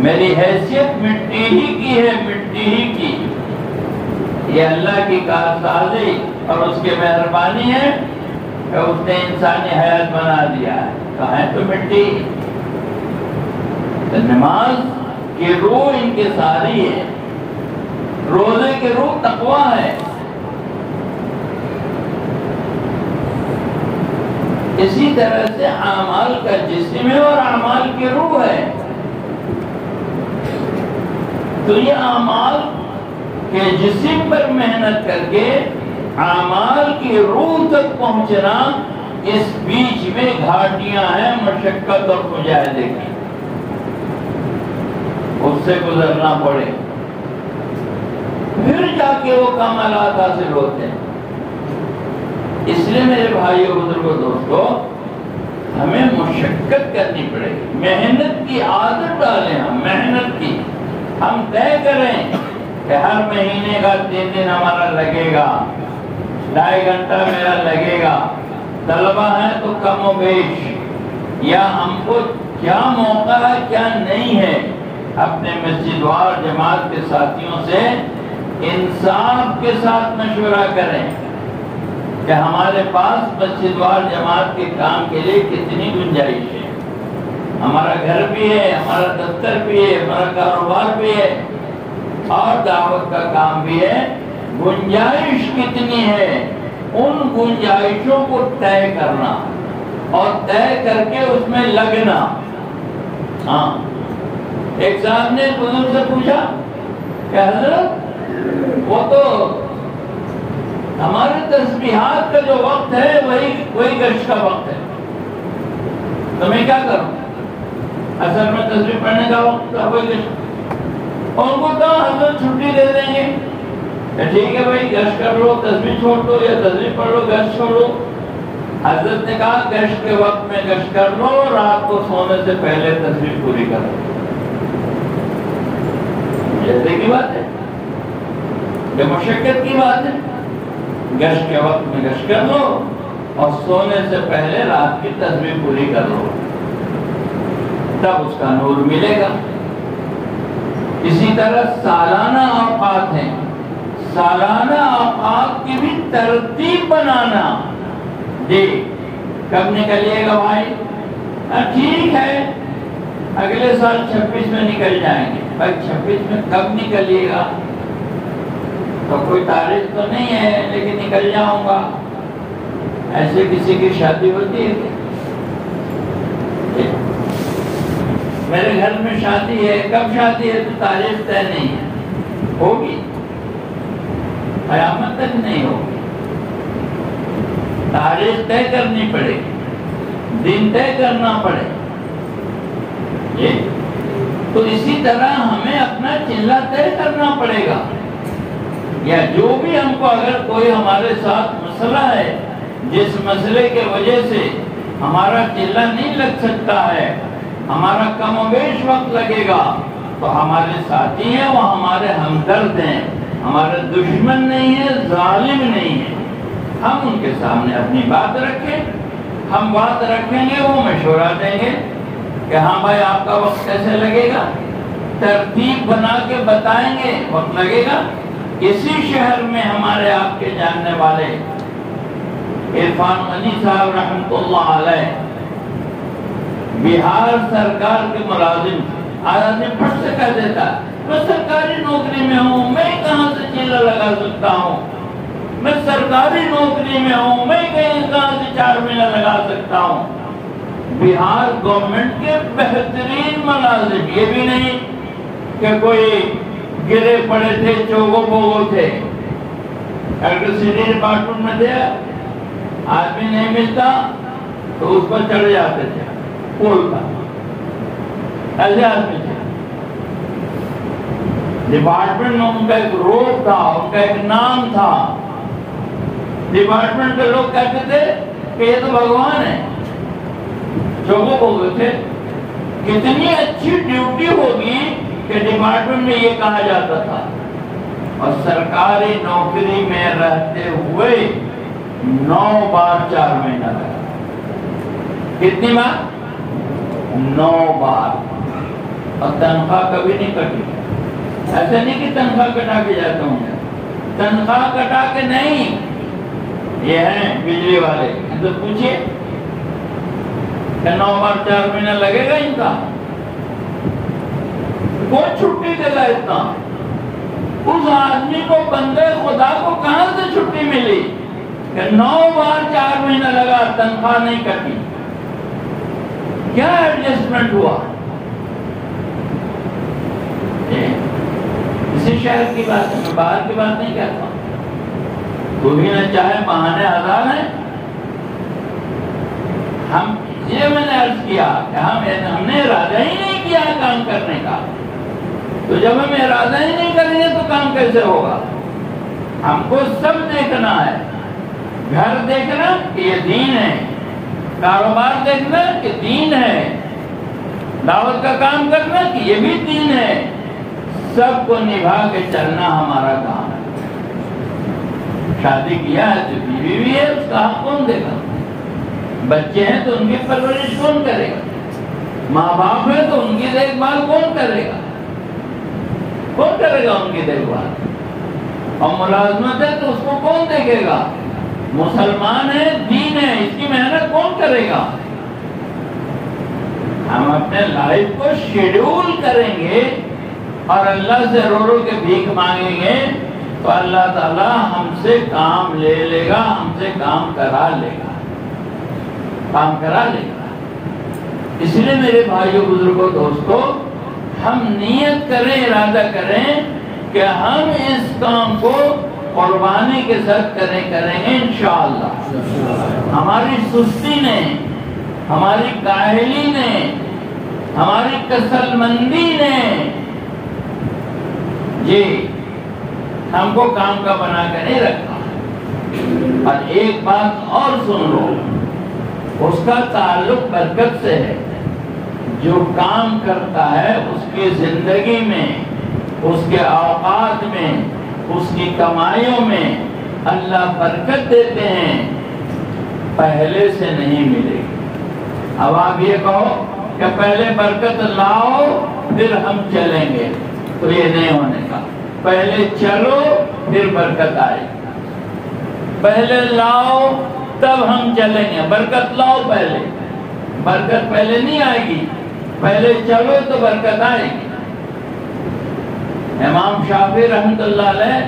میری حیثیت مٹی ہی کی ہے، مٹی ہی کی. یہ اللہ کی کارسازی اور اس کی مہربانی ہے کہ اس نے انسانی حیات بنا دیا ہے. تو ہے تو مٹی. تو نماز کی روح انکساری ہے، روزے کی روح تقویٰ ہے. اسی طرح سے اعمال کا جسم ہے اور اعمال کی روح ہے. تو یہ اعمال کے جسم پر محنت کر کے اعمال کی روح تک پہنچنا، اس بیچ میں گھاٹیاں ہیں مشقت اور مجاہدے کی، اس سے گزرنا پڑے پھر جا کے وہ کمالات حاصل ہوتے ہیں. اس لیے میرے بھائیو بزرگوں دوستو، ہمیں مشقت کرنی پڑے گی، محنت کی عادت ڈالیں. ہم محنت کی ہم طے کریں کہ ہر مہینے کا 3 دن ہمارا لگے گا، 2.5 گھنٹہ میرا لگے گا. طلبہ ہیں تو کم و بیش، یا ہم کو کیا موقع ہے کیا نہیں ہے، اپنے مسجد وار جماعت کے ساتھیوں سے انصاف کے ساتھ مشورہ کریں کہ ہمارے پاس مسجد وار جماعت کے کام کے لیے کتنی گنجائش ہے. ہمارا گھر بھی ہے، ہمارا دفتر بھی ہے، ہمارا کاروبار بھی ہے اور دعوت کا کام بھی ہے. گنجائش کتنی ہے، ان گنجائشوں کو طے کرنا اور طے کر کے اس میں لگنا. ہاں، ایک صاحب نے بزرگ سے پوچھا کہ حضرت وہ تو ہمارے تسبیحات کا جو وقت ہے وہی گشت کا وقت ہے، تو میں کیا کروں؟ اصل میں تسبیح پڑھنے کا وقت تھا وہی گشت. اور ان کو کہا حضرت چھٹی دے دیں گے کہ ٹھیک ہے بھائی گشت کر لو، تسبیح چھوڑ دو، یا تسبیح پڑھ لو گشت چھوڑ لو. حضرت نے کہا گشت کے وقت میں گشت کر لو، رات کو سونے سے پہلے تسبیح پوری کر لو. جیسے کی بات ہے، یہ مشقت کی بات ہے. گشت کے وقت میں گشت کر لو اور سونے سے پہلے رات کی تسبیح پوری کر لو، تب اس کا نور ملے گا. اسی طرح سالانہ اوقات ہیں، سالانہ اوقات کی بھی ترتیب بنانا. جی کب نکلیے گا بھائی؟ ٹھیک ہے اگلے سال 26 میں نکل جائیں گے. بھائی 26 میں کب نکلیے گا؟ تو کوئی تاریخ تو نہیں ہے لیکن نکل جاؤں گا. ایسے کسی کی شادی ہوتی ہے؟ میرے گھر میں شادی ہے، کب شادی ہے تو تاریخ طے نہیں ہے. ہوگی، قیامت تک نہیں ہوگی. تاریخ طے کرنی پڑے گی، دن طے کرنا پڑے. تو اسی طرح ہمیں اپنا چلہ طے کرنا پڑے گا. یا جو بھی ہم کو اگر کوئی ہمارے ساتھ مسئلہ ہے جس مسئلے کے وجہ سے ہمارا چلہ نہیں لگ سکتا ہے، ہمارا کم و بیش وقت لگے گا، تو ہمارے ساتھی ہیں، وہ ہمارے ہمدرد ہیں، ہمارے دشمن نہیں ہیں، ظالم نہیں ہیں. ہم ان کے سامنے اپنی بات رکھیں، ہم بات رکھیں گے، وہ مشورہ دیں گے کہ ہاں بھائی آپ کا وقت کیسے لگے گا، ترتیب بنا کے بتائیں گے وقت لگے گا. اسی شہر میں ہمارے آپ کے جاننے والے عرفان غنی صاحب رحمۃ اللہ علیہ بہار سرکار کے ملازم تھے. آدمی پھٹ سے کہہ دیتا میں سرکاری نوکری میں ہوں، میں کہاں سے چیلا لگا سکتا ہوں، میں سرکاری نوکری میں ہوں، میں کہاں سے 4 مہینہ لگا سکتا ہوں. بہار گورنمنٹ کے بہترین ملازم، یہ بھی نہیں کہ کوئی گرے پڑے تھے، چوگو بوگو تھے. الیکٹریسٹی ڈپارٹمنٹ میں تھے، آدمی نہیں ملتا تو اس پر چڑھ جاتے تھے، پول تھا، ایسے آدمی تھے. ڈپارٹمنٹ میں ان کا ایک روپ تھا، ان کا ایک نام تھا. ڈپارٹمنٹ کے لوگ کہتے تھے کہ یہ تو بھگوان ہے، چوکو بولتے تھے کتنی اچھی ڈیوٹی ہوگی کہ ڈپارٹمنٹ میں یہ کہا جاتا تھا، اور سرکاری نوکری میں رہتے ہوئے 9 بار 4 مہینہ لگا۔ کتنی بار؟ 9 بار، اور تنخواہ کبھی نہیں کٹی۔ ایسا نہیں کہ تنخواہ کٹا کے جاتا ہوں، تنخواہ کٹا کے نہیں۔ یہ ہیں بجلی والے، تو پوچھئے کہ 9 بار 4 مہینہ لگے گا ان کا؟ کون چھٹی دے گا اتنا؟ اس آدمی کو، بندے خدا کو کہاں سے چھٹی ملی کہ 9 بار 4 مہینہ لگا تنخواہ نہیں کٹی؟ کیا ایڈجسٹمنٹ ہوا؟ اسی شہر کی بات ہے، میں باہر کی بات نہیں کہتا ہوں۔ تو بھی نہ چاہے بہانے ہزار ہیں۔ یہ میں نے عرض کیا کہ ہم نے ارادہ ہی نہیں کیا کام کرنے کا، تو جب ہم ارادہ ہی نہیں کریں گے تو کام کیسے ہوگا؟ ہم کو سب دیکھنا ہے، گھر دیکھنا کہ یہ دین ہے، کاروبار دیکھنا کہ دین ہے، دعوت کا کام کرنا کہ یہ بھی دین ہے، سب کو نبھا کے چلنا ہمارا کام ہے۔ شادی کیا ہے تو بیوی بھی ہے، اس کا حق کون دے گا؟ بچے ہیں تو ان کی پرورش کون کرے گا؟ ماں باپ ہے تو ان کی دیکھ بھال کون کرے گا؟ کون کرے گا ان کی دیکھ بھال؟ اور ملازمت ہے تو اس کو کون دیکھے گا؟ مسلمان ہے، دین ہے، اس کی محنت کون کرے گا؟ ہم اپنے لائف کو شیڈول کریں گے اور اللہ سے رو رو کے بھیک مانگیں گے تو اللہ تعالیٰ ہم سے کام لے لے گا، ہم سے کام کرا لے گا، کام کرا لے گا۔ اس لیے میرے بھائیوں، بزرگوں، دوستوں، ہم نیت کریں، ارادہ کریں کہ ہم اس کام کو قربانی کے ساتھ کریں گے انشاءاللہ۔ ہماری سستی نے، ہماری کاہلی نے، ہماری کسل مندی نے جی ہم کو کام کا بنا کے نہیں رکھا۔ اور ایک بات اور سن لو، اس کا تعلق برکت سے ہے۔ جو کام کرتا ہے اس کی زندگی میں، اس کے اوقات میں، اس کی کمائیوں میں اللہ برکت دیتے ہیں، پہلے سے نہیں ملے گی۔ اب آپ یہ کہو کہ پہلے برکت لاؤ پھر ہم چلیں گے، تو یہ نہیں ہونے کا۔ پہلے چلو پھر برکت آئے گی، پہلے لاؤ تب ہم چلیں گے۔ برکت لاؤ پہلے، برکت پہلے نہیں آئے گی، پہلے چلو تو برکت آئے گی۔ امام شافعی رحمۃ اللہ علیہ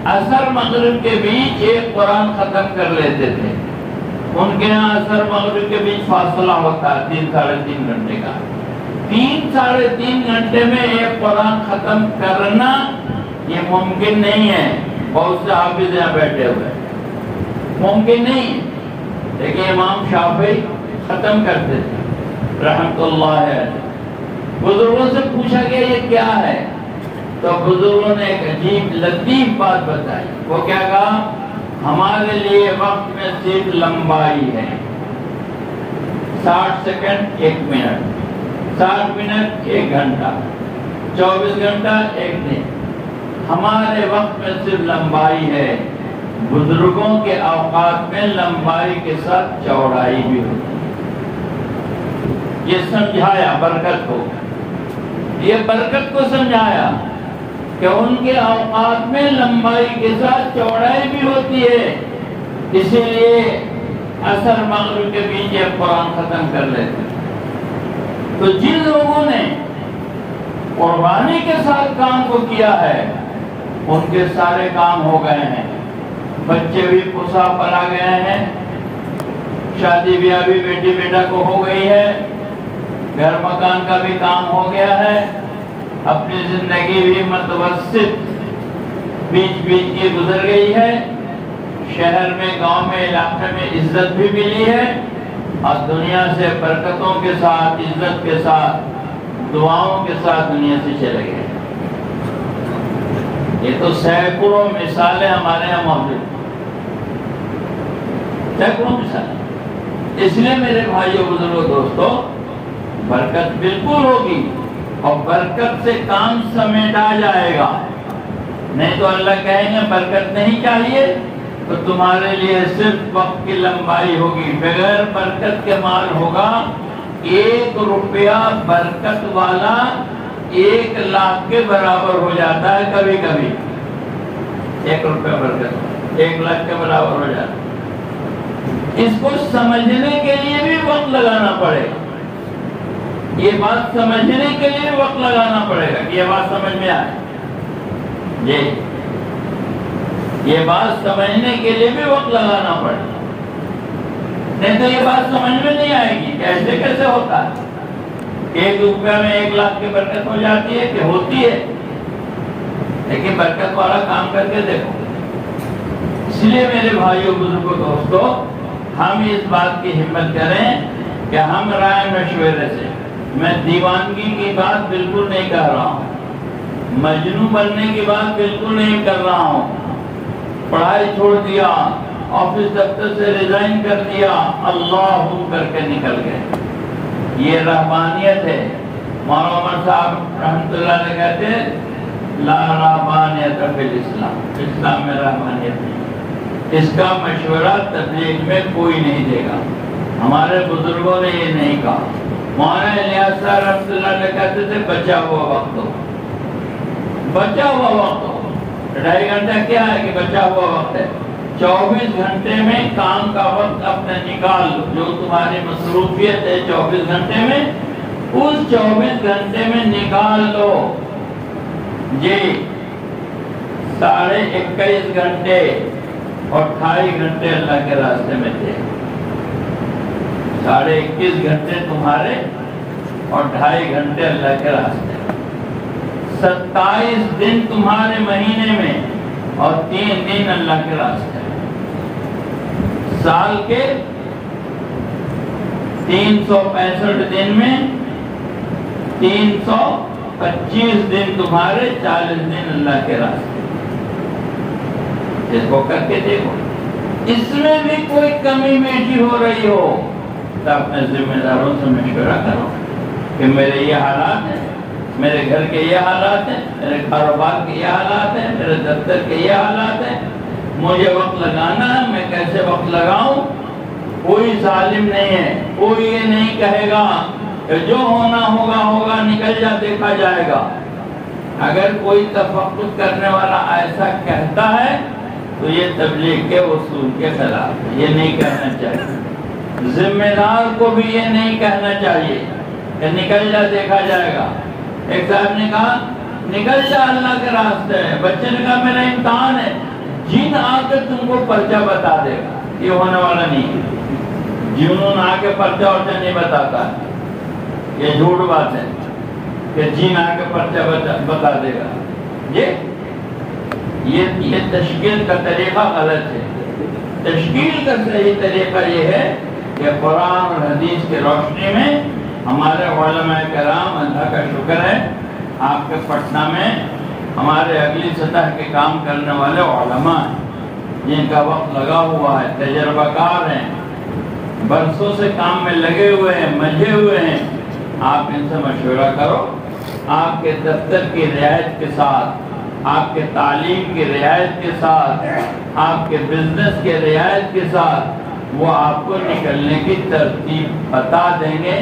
عصر مغرب کے بیچ ایک قرآن ختم کر لیتے تھے۔ ان کے ہاں عصر مغرب کے بیچ فاصلہ ہوتا ہے 3 ساڑھے 3 گھنٹے کا۔ 3 ساڑھے 3 گھنٹے میں ایک قرآن ختم کرنا یہ ممکن نہیں ہے۔ بہت سے حافظ یہاں بیٹھے ہوئے، ممکن نہیں۔ لیکن امام شافعی ختم کرتے تھے رحمت اللہ علیہ۔ بزرگوں سے پوچھا گیا یہ کیا ہے، تو بزرگوں نے ایک عجیب لطیف بات بتائی۔ وہ کیا کہا؟ ہمارے لیے وقت میں صرف لمبائی ہے، 60 سیکنڈ 1 منٹ، 60 منٹ 1 گھنٹہ، 24 گھنٹہ 1 دن۔ ہمارے وقت میں صرف لمبائی ہے، بزرگوں کے اوقات میں لمبائی کے ساتھ چوڑائی بھی ہوتی ہے۔ یہ سمجھایا برکت کو، یہ برکت کو سمجھایا کہ ان کے اوقات میں لمبائی کے ساتھ چوڑائی بھی ہوتی ہے، اسی لیے عصر مغرب کے بیچ یہ قرآن ختم کر لیتے۔ تو جن لوگوں نے قربانی کے ساتھ کام کو کیا ہے ان کے سارے کام ہو گئے ہیں، بچے بھی پوسا پلا گئے ہیں، شادی بیاہ بھی بیٹی بیٹا کو ہو گئی ہے، گھر مکان کا بھی کام ہو گیا ہے، اپنی زندگی بھی متوسط بیچ بیچ کی گزر گئی ہے، شہر میں، گاؤں میں، علاقے میں عزت بھی ملی ہے، اور دنیا سے برکتوں کے ساتھ، عزت کے ساتھ، دعاؤں کے ساتھ دنیا سے چلے گئے۔ یہ تو سینکڑوں مثالیں ہمارے یہاں موجود ہیں۔ سینکڑوں مثال. اس لیے میرے بھائیوں بزرگوں دوستوں برکت بالکل ہوگی اور برکت سے کام سمیٹا جائے گا. نہیں تو اللہ کہیں گے برکت نہیں چاہیے تو تمہارے لیے صرف وقت کی لمبائی ہوگی. بغیر برکت کے مال ہوگا. 1 روپیہ برکت والا 1 لاکھ کے برابر ہو جاتا ہے. کبھی کبھی 1 روپیہ برکت 1 لاکھ کے برابر ہو جاتا ہے. اس کو سمجھنے کے لیے بھی وقت لگانا پڑے گا. یہ بات سمجھنے کے لیے وقت لگانا پڑے گا کہ یہ بات سمجھ میں آئے. یہ بات سمجھنے کے لیے بھی وقت لگانا پڑے گا. نہیں تو یہ بات سمجھ میں نہیں آئے گی. کیسے ہوتا ہے کہ 1 روپیہ میں 1 لاکھ کی برکت ہو جاتی ہے کہ ہوتی ہے. لیکن برکت والا کام کر کے دیکھو. اس لیے میرے بھائیوں بزرگوں دوستوں ہم اس بات کی ہمت کریں کہ ہم رائے مشورے سے. میں دیوانگی کی بات بالکل نہیں کر رہا ہوں. مجنون بننے کی بات بالکل نہیں کر رہا ہوں. پڑھائی چھوڑ دیا, آفس دفتر سے ریزائن کر دیا, اللہ کر کے نکل گئے. یہ رہبانیت ہے. مولانا عمر صاحب رحمۃ اللہ علیہ کہتے ہیں لا رہبانیت فی الاسلام. اسلام میں رہبانیت نہیں. اس کا مشورہ تبلیغ میں کوئی نہیں دے گا. ہمارے بزرگوں نے یہ نہیں کہا. مولانا الیاس صاحب رحمۃ اللہ علیہ کہتے تھے بچا ہوا وقت ہو. بچا ہوا وقت ہو. 2.5 گھنٹہ کیا ہے کہ بچا ہوا وقت ہے. 24 گھنٹے میں کام کا وقت اپنے نکال لو. جو تمہاری مصروفیت ہے 24 گھنٹے میں, اس 24 گھنٹے میں نکال لو 21.5 گھنٹے اور 2.5 گھنٹے اللہ کے راستے میں تھے. 21.5 گھنٹے تمہارے اور 2.5 گھنٹے اللہ کے راستے. 27 دن تمہارے مہینے میں اور 3 دن اللہ کے راستے. سال کے 365 دن میں 325 دن تمہارے, 40 دن اللہ کے راستے. اس کو کر کے دیکھو. اس میں بھی کوئی کمی بیشی ہو رہی ہو تو اپنے ذمہ داروں سے مشورہ کرو کہ میرے یہ حالات ہیں, میرے گھر کے یہ حالات ہیں, میرے کاروبار کے یہ حالات ہیں, میرے دفتر کے یہ حالات ہیں, مجھے وقت لگانا ہے, میں کیسے وقت لگاؤں. کوئی ظالم نہیں ہے. کوئی یہ نہیں کہے گا کہ جو ہونا ہوگا نکل جا دیکھا جائے گا. اگر کوئی تفقد کرنے والا ایسا کہتا ہے تو یہ تبلیغ کے اصول کے خلاف ہے. یہ نہیں کہنا چاہیے. ذمہ دار کو بھی یہ نہیں کہنا چاہیے کہ نکل جا دیکھا جائے گا. ایک صاحب نے کہا نکل جا اللہ کے راستے ہے. بچے نے کہا میرا امتحان ہے. جن آ کے تم کو پرچہ بتا دے گا. یہ ہونے والا نہیں ہے. جنون آ کے پرچہ ورچہ نہیں بتاتا. یہ جھوٹ بات ہے کہ جن آ کے پرچہ بتا دے گا. یہ تشکیل کا طریقہ غلط ہے. تشکیل کا صحیح طریقہ یہ ہے کہ قرآن اور حدیث کی روشنی میں ہمارے علماء کرام, اللہ کا شکر ہے آپ کے پٹنہ میں ہمارے اگلی سطح کے کام کرنے والے علماء ہیں جن کا وقت لگا ہوا ہے, تجربہ کار ہیں, برسوں سے کام میں لگے ہوئے ہیں, مجھے ہوئے ہیں. آپ ان سے مشورہ کرو. آپ کے دفتر کی رعایت کے ساتھ, آپ کے تعلیم کی رعایت کے ساتھ, آپ کے بزنس کے رعایت کے ساتھ وہ آپ کو نکلنے کی ترتیب بتا دیں گے.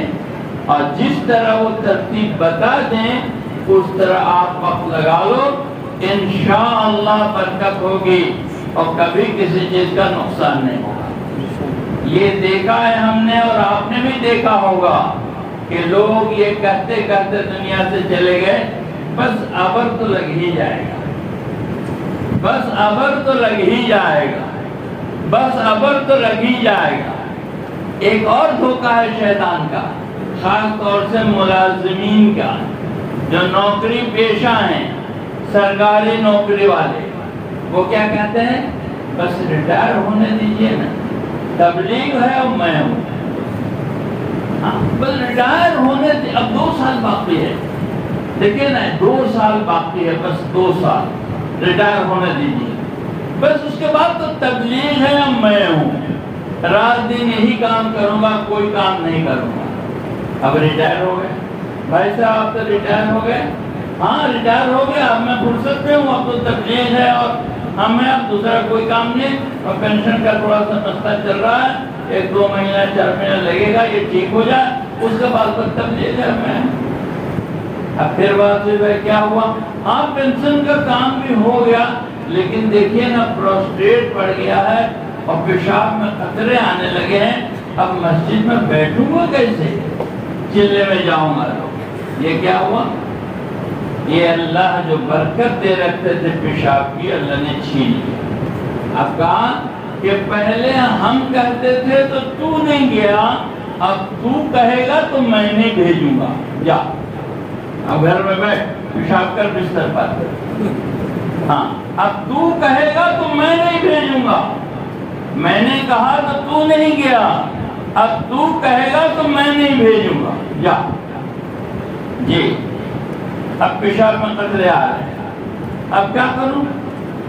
اور جس طرح وہ ترتیب بتا دیں اس طرح آپ وقت لگا لو. انشاءاللہ برکت ہوگی اور کبھی کسی چیز کا نقصان نہیں ہوگا. یہ دیکھا ہے ہم نے اور آپ نے بھی دیکھا ہوگا کہ لوگ یہ کہتے کہتے دنیا سے چلے گئے. بس ابر تو لگ ہی جائے گا, بس ابر تو لگ ہی جائے گا, بس ابر تو لگ ہی جائے گا. ایک اور دھوکہ ہے شیطان کا, خاص طور سے ملازمین کا جو نوکری پیشہ ہیں, سرکاری نوکری والے. وہ کیا کہتے ہیں بس ریٹائر ہونے دیجئے نا, تبلیغ ہے اور میں ہوں, بس ریٹائر ہونے دیجئے. اب 2 سال باقی ہے, دیکھیں نا 2 سال باقی ہے, بس 2 سال ریٹائر ہونے دیجئے. بس اس کے بعد تو تبلیغ ہے اور میں ہوں. رات دن یہی کام کروں گا، کوئی کام نہیں کروں گا۔ اب ریٹائر ہو گئے بھائی صاحب، آپ تو ریٹائر ہو گئے؟ ہاں ریٹائر ہو گیا، اب میں فرصت پہ ہوں، اب تو تبلیغ ہے اور ہمیں اب دوسرا کوئی کام نہیں، اور پینشن کا تھوڑا سا مسئلہ چل رہا ہے، 1-2 مہینہ 4 مہینہ لگے گا، یہ ٹھیک ہو جائے، اس کے بعد پر تبلیغ ہے میں۔ اب پھر بات ہوئی بھائی کیا ہوا؟ ہاں پینشن کا کام بھی ہو گیا، لیکن دیکھیے نا پروسٹیٹ بڑھ گیا ہے اور پیشاب میں قطرے آنے لگے ہیں، اب مسجد میں بیٹھوں گا کیسے؟ چلے میں جاؤں گا لوگ۔ یہ کیا ہوا؟ یہ اللہ جو برکت دے رکھتے تھے پیشاب کی، اللہ نے چھین لیا۔ اب کہا کہ پہلے ہم کہتے تھے تو تو نہیں گیا، اب تو کہے گا تو میں نہیں بھیجوں گا، جا اب گھر میں بیٹھ پیشاب کر بستر پر۔ ہاں اب تو کہے گا تو میں نہیں بھیجوں گا، میں نے کہا تو تو نہیں گیا، اب تو کہے گا تو میں نہیں بھیجوں گا، جا۔ جی اب پیشاب میں قطرے آ رہے ہیں، اب کیا کروں؟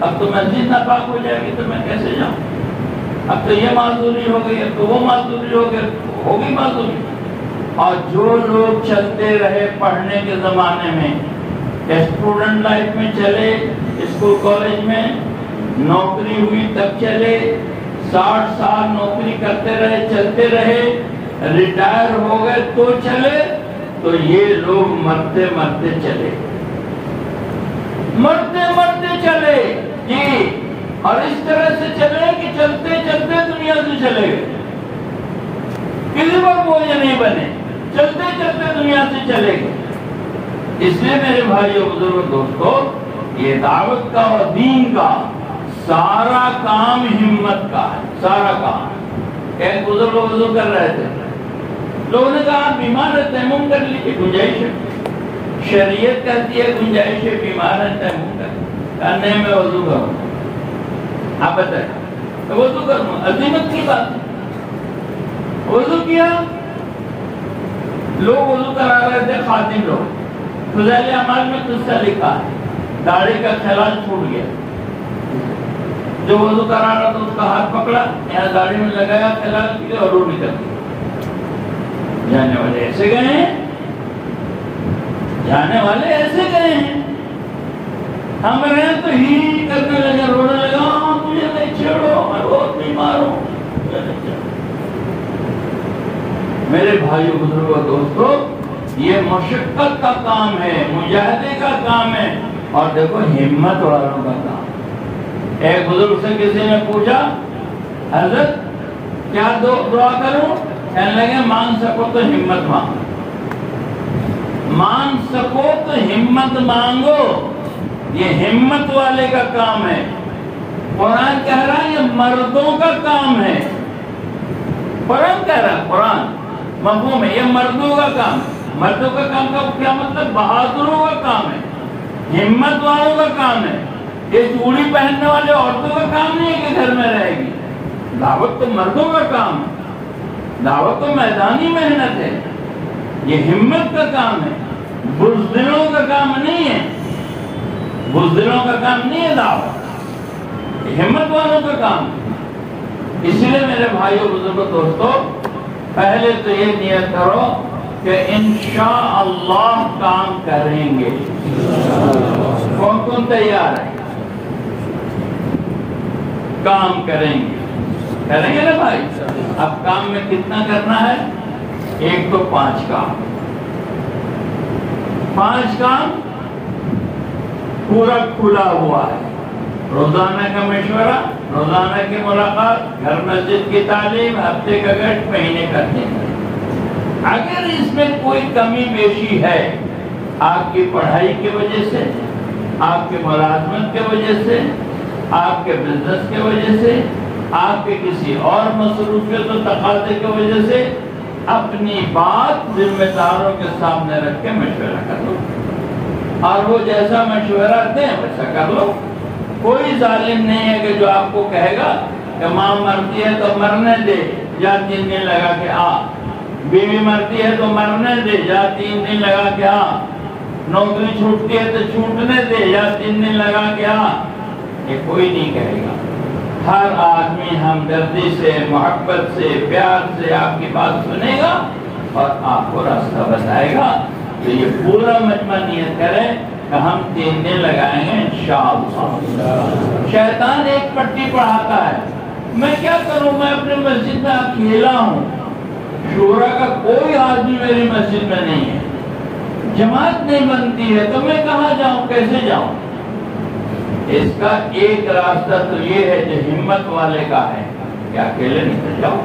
اب تو مسجد ناپاک ہو جائے گی تو میں کیسے جاؤں؟ اب تو یہ معذوری ہو گئی، اب تو وہ معذوری ہو گئی، ہوگی معذوری۔ اور جو لوگ چلتے رہے پڑھنے کے زمانے میں، اسٹوڈنٹ لائف میں چلے، اسکول کالج میں نوکری ہوئی تب چلے، 60 سال نوکری کرتے رہے، چلتے رہے، ریٹائر ہو گئے تو چلے، تو یہ لوگ مرتے مرتے چلے، مرتے مرتے چلے جی، اور اس طرح سے چلے کہ چلتے چلتے دنیا سے چلے گئے، کسی پر بوجھ نہیں بنے، چلتے چلتے دنیا سے چلے گئے۔ اس لیے میرے بھائیو بزرگوں دوستو، یہ دعوت کا اور دین کا سارا کام ہمت کا ہے، سارا کام۔ ایک بزرگ وضو کر رہے تھے، لوگوں نے کہا آپ بیمار ہے تیمم کر لیجیے، گنجائش ہے، شریعت کہتی ہے گنجائش ہے، بیمار ہے تیمم کر، کرنے میں وضو کروں، آپ بتائیں وضو کروں، عظیمت کی بات ہے۔ وضو کیا، لوگ وضو کرا رہے تھے، خادم لوگ، فضائل اعمال میں قصہ لکھا ہے، داڑھی کا خلال چھوٹ گیا، جو وضو کرا رہا تھا اس کا ہاتھ پکڑا، یہاں داڑھی میں لگایا، خلال کیا اور وہ نکل گیا۔ جانے والے ایسے گئے ہیں، جانے والے ایسے گئے ہیں، ہم رہے تو ہی کرنے لگے، رونے لگا، مجھے نہیں چھیڑو، میں بہت بیمار ہوں۔ میرے بھائیو بزرگوں دوستو، یہ مشقت کا کام ہے، مجاہدے کا کام ہے، اور دیکھو ہمت والوں کا کام۔ ایک بزرگ سے کسی نے پوچھا، حضرت کیا دعا کروں؟ کہنے لگے مانگ سکو تو ہمت مانگو، مانگ سکو تو ہمت مانگو، یہ ہمت والے کا کام ہے۔ قرآن کہہ رہا ہے یہ مردوں کا کام ہے، قرآن کہہ رہا ہے، قرآن مفہوم ہے، یہ مردوں کا کام ہے۔ مردوں کا کام کا کیا مطلب؟ بہادروں کا کام ہے، ہمت والوں کا کام ہے۔ یہ چوڑی پہننے والے عورتوں کا کام نہیں ہے کہ گھر میں رہے گی، دعوت تو مردوں کا کام ہے، دعوت تو میدانی محنت ہے، یہ ہمت کا کام ہے، بزدلوں کا کام نہیں ہے، بزدلوں کا کام نہیں ہے دعوت، یہ ہمت والوں کا کام ہے۔ اس لیے میرے بھائیو بزرگوں دوستو، پہلے تو یہ نیت کرو کہ انشاءاللہ کام کریں گے۔ کون کون تیار ہے؟ کام کریں گے، کریں گے نا بھائی؟ اب کام میں کتنا کرنا ہے؟ ایک تو 5 کام، 5 کام پورا کھلا ہوا ہے۔ روزانہ کا مشورہ، روزانہ کی ملاقات، گھر مسجد کی تعلیم، ہفتے کا گشت، مہینے کا دن۔ اگر اس میں کوئی کمی بیشی ہے، آپ کی پڑھائی کی وجہ سے، آپ کی ملازمت کی وجہ سے، آپ کے بزنس کی وجہ سے، آپ کے کسی اور مصروفیت و تقاضے کی وجہ سے، اپنی بات ذمہ داروں کے سامنے رکھ کے مشورہ کر لو، اور وہ جیسا مشورہ دیں ویسا کر لو۔ کوئی ظالم نہیں ہے کہ جو آپ کو کہے گا کہ ماں مرتی ہے تو مرنے دے، یا 3 دن لگا کے آ، بیوی مرتی ہے تو مرنے دے، یا 3 دن لگا کے آ، نوکری چھوٹتی ہے تو چھوٹنے دے، یا 3 دن لگا کے آ، یہ کوئی نہیں کہے گا۔ ہر آدمی ہمدردی سے، محبت سے، پیار سے آپ کی بات سنے گا اور آپ کو راستہ بتائے گا۔ تو یہ پورا مجمع نیت کرے کہ ہم 3 دن لگائیں گے انشاءاللہ۔ شیطان ایک پٹی پڑھاتا ہے، میں کیا کروں، میں اپنے مسجد میں اکیلا ہوں، شورا کا کوئی آدمی میری مسجد میں نہیں ہے، جماعت نہیں بنتی ہے، تو میں کہاں جاؤں، کیسے جاؤں؟ اس کا ایک راستہ تو یہ ہے جو ہمت والے کا ہے کہ اکیلے نکل جاؤ،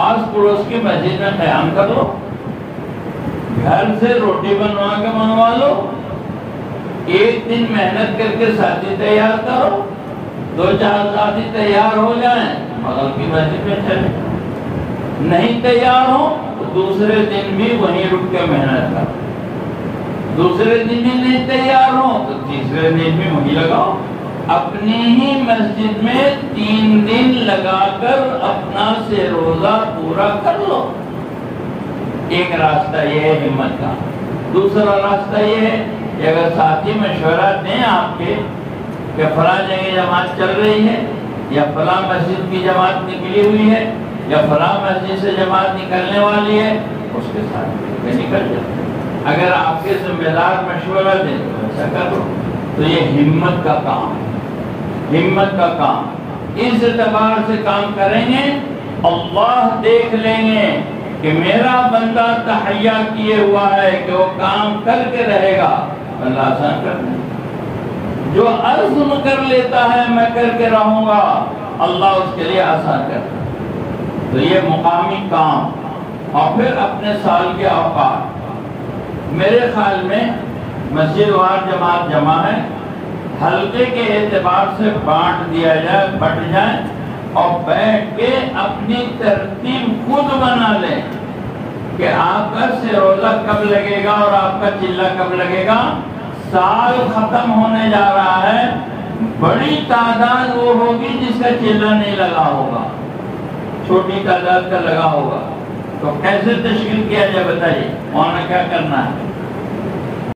آس پڑوس کی مسجد میں قیام کر لو، گھر سے روٹی بنوا کے منگوا لو، ایک دن محنت کر کے ساتھی تیار کرو، 2-4 ساتھی تیار ہو جائیں، بغل کی مسجد میں چلے، نہیں تیار ہو تو دوسرے دن بھی وہیں رک کے محنت کرو، دوسرے دن بھی نہیں تیار ہو تو تیسرے دن بھی وہیں لگاؤ، اپنی ہی مسجد میں 3 دن لگا کر اپنا سے روزہ پورا کر لو۔ ایک راستہ یہ ہے ہمت کا۔ دوسرا راستہ یہ ہے کہ اگر ساتھی مشورہ دیں آپ کے کہ فلاں جگہ جماعت چل رہی ہے، یا فلاں مسجد کی جماعت نکلی ہوئی ہے، یا فلاں مسجد سے جماعت نکلنے والی ہے، اس کے ساتھ نکل جاتے۔ اگر آپ کے ذمہ دار مشورہ دیں تو ایسا کرو۔ تو یہ ہمت کا کام ہے، ہمت کا کام۔ اس اعتبار سے کام کریں گے، اللہ دیکھ لیں گے کہ میرا بندہ تحیہ کیے ہوا ہے کہ وہ کام کر کے رہے گا، اللہ آسان کر دیں۔ جو عزم کر لیتا ہے میں کر کے رہوں گا، اللہ اس کے لیے آسان کر دیں۔ تو یہ مقامی کام۔ اور پھر اپنے سال کے اوقات، میرے خیال میں مسجد وار جماعت جمع ہے، حلقے کے اعتبار سے بانٹ دیا جائے، بٹ جائیں اور بیٹھ کے اپنی ترتیب خود بنا لیں کہ آپ کا سے روزہ کب لگے گا اور آپ کا چلہ کب لگے گا۔ سال ختم ہونے جا رہا ہے، بڑی تعداد وہ ہوگی جس کا چلہ نہیں لگا ہوگا، چھوٹی تعداد کا لگا ہوگا، تو کیسے تشکیل کیا جائے بتائیے، وہاں کیا کرنا ہے؟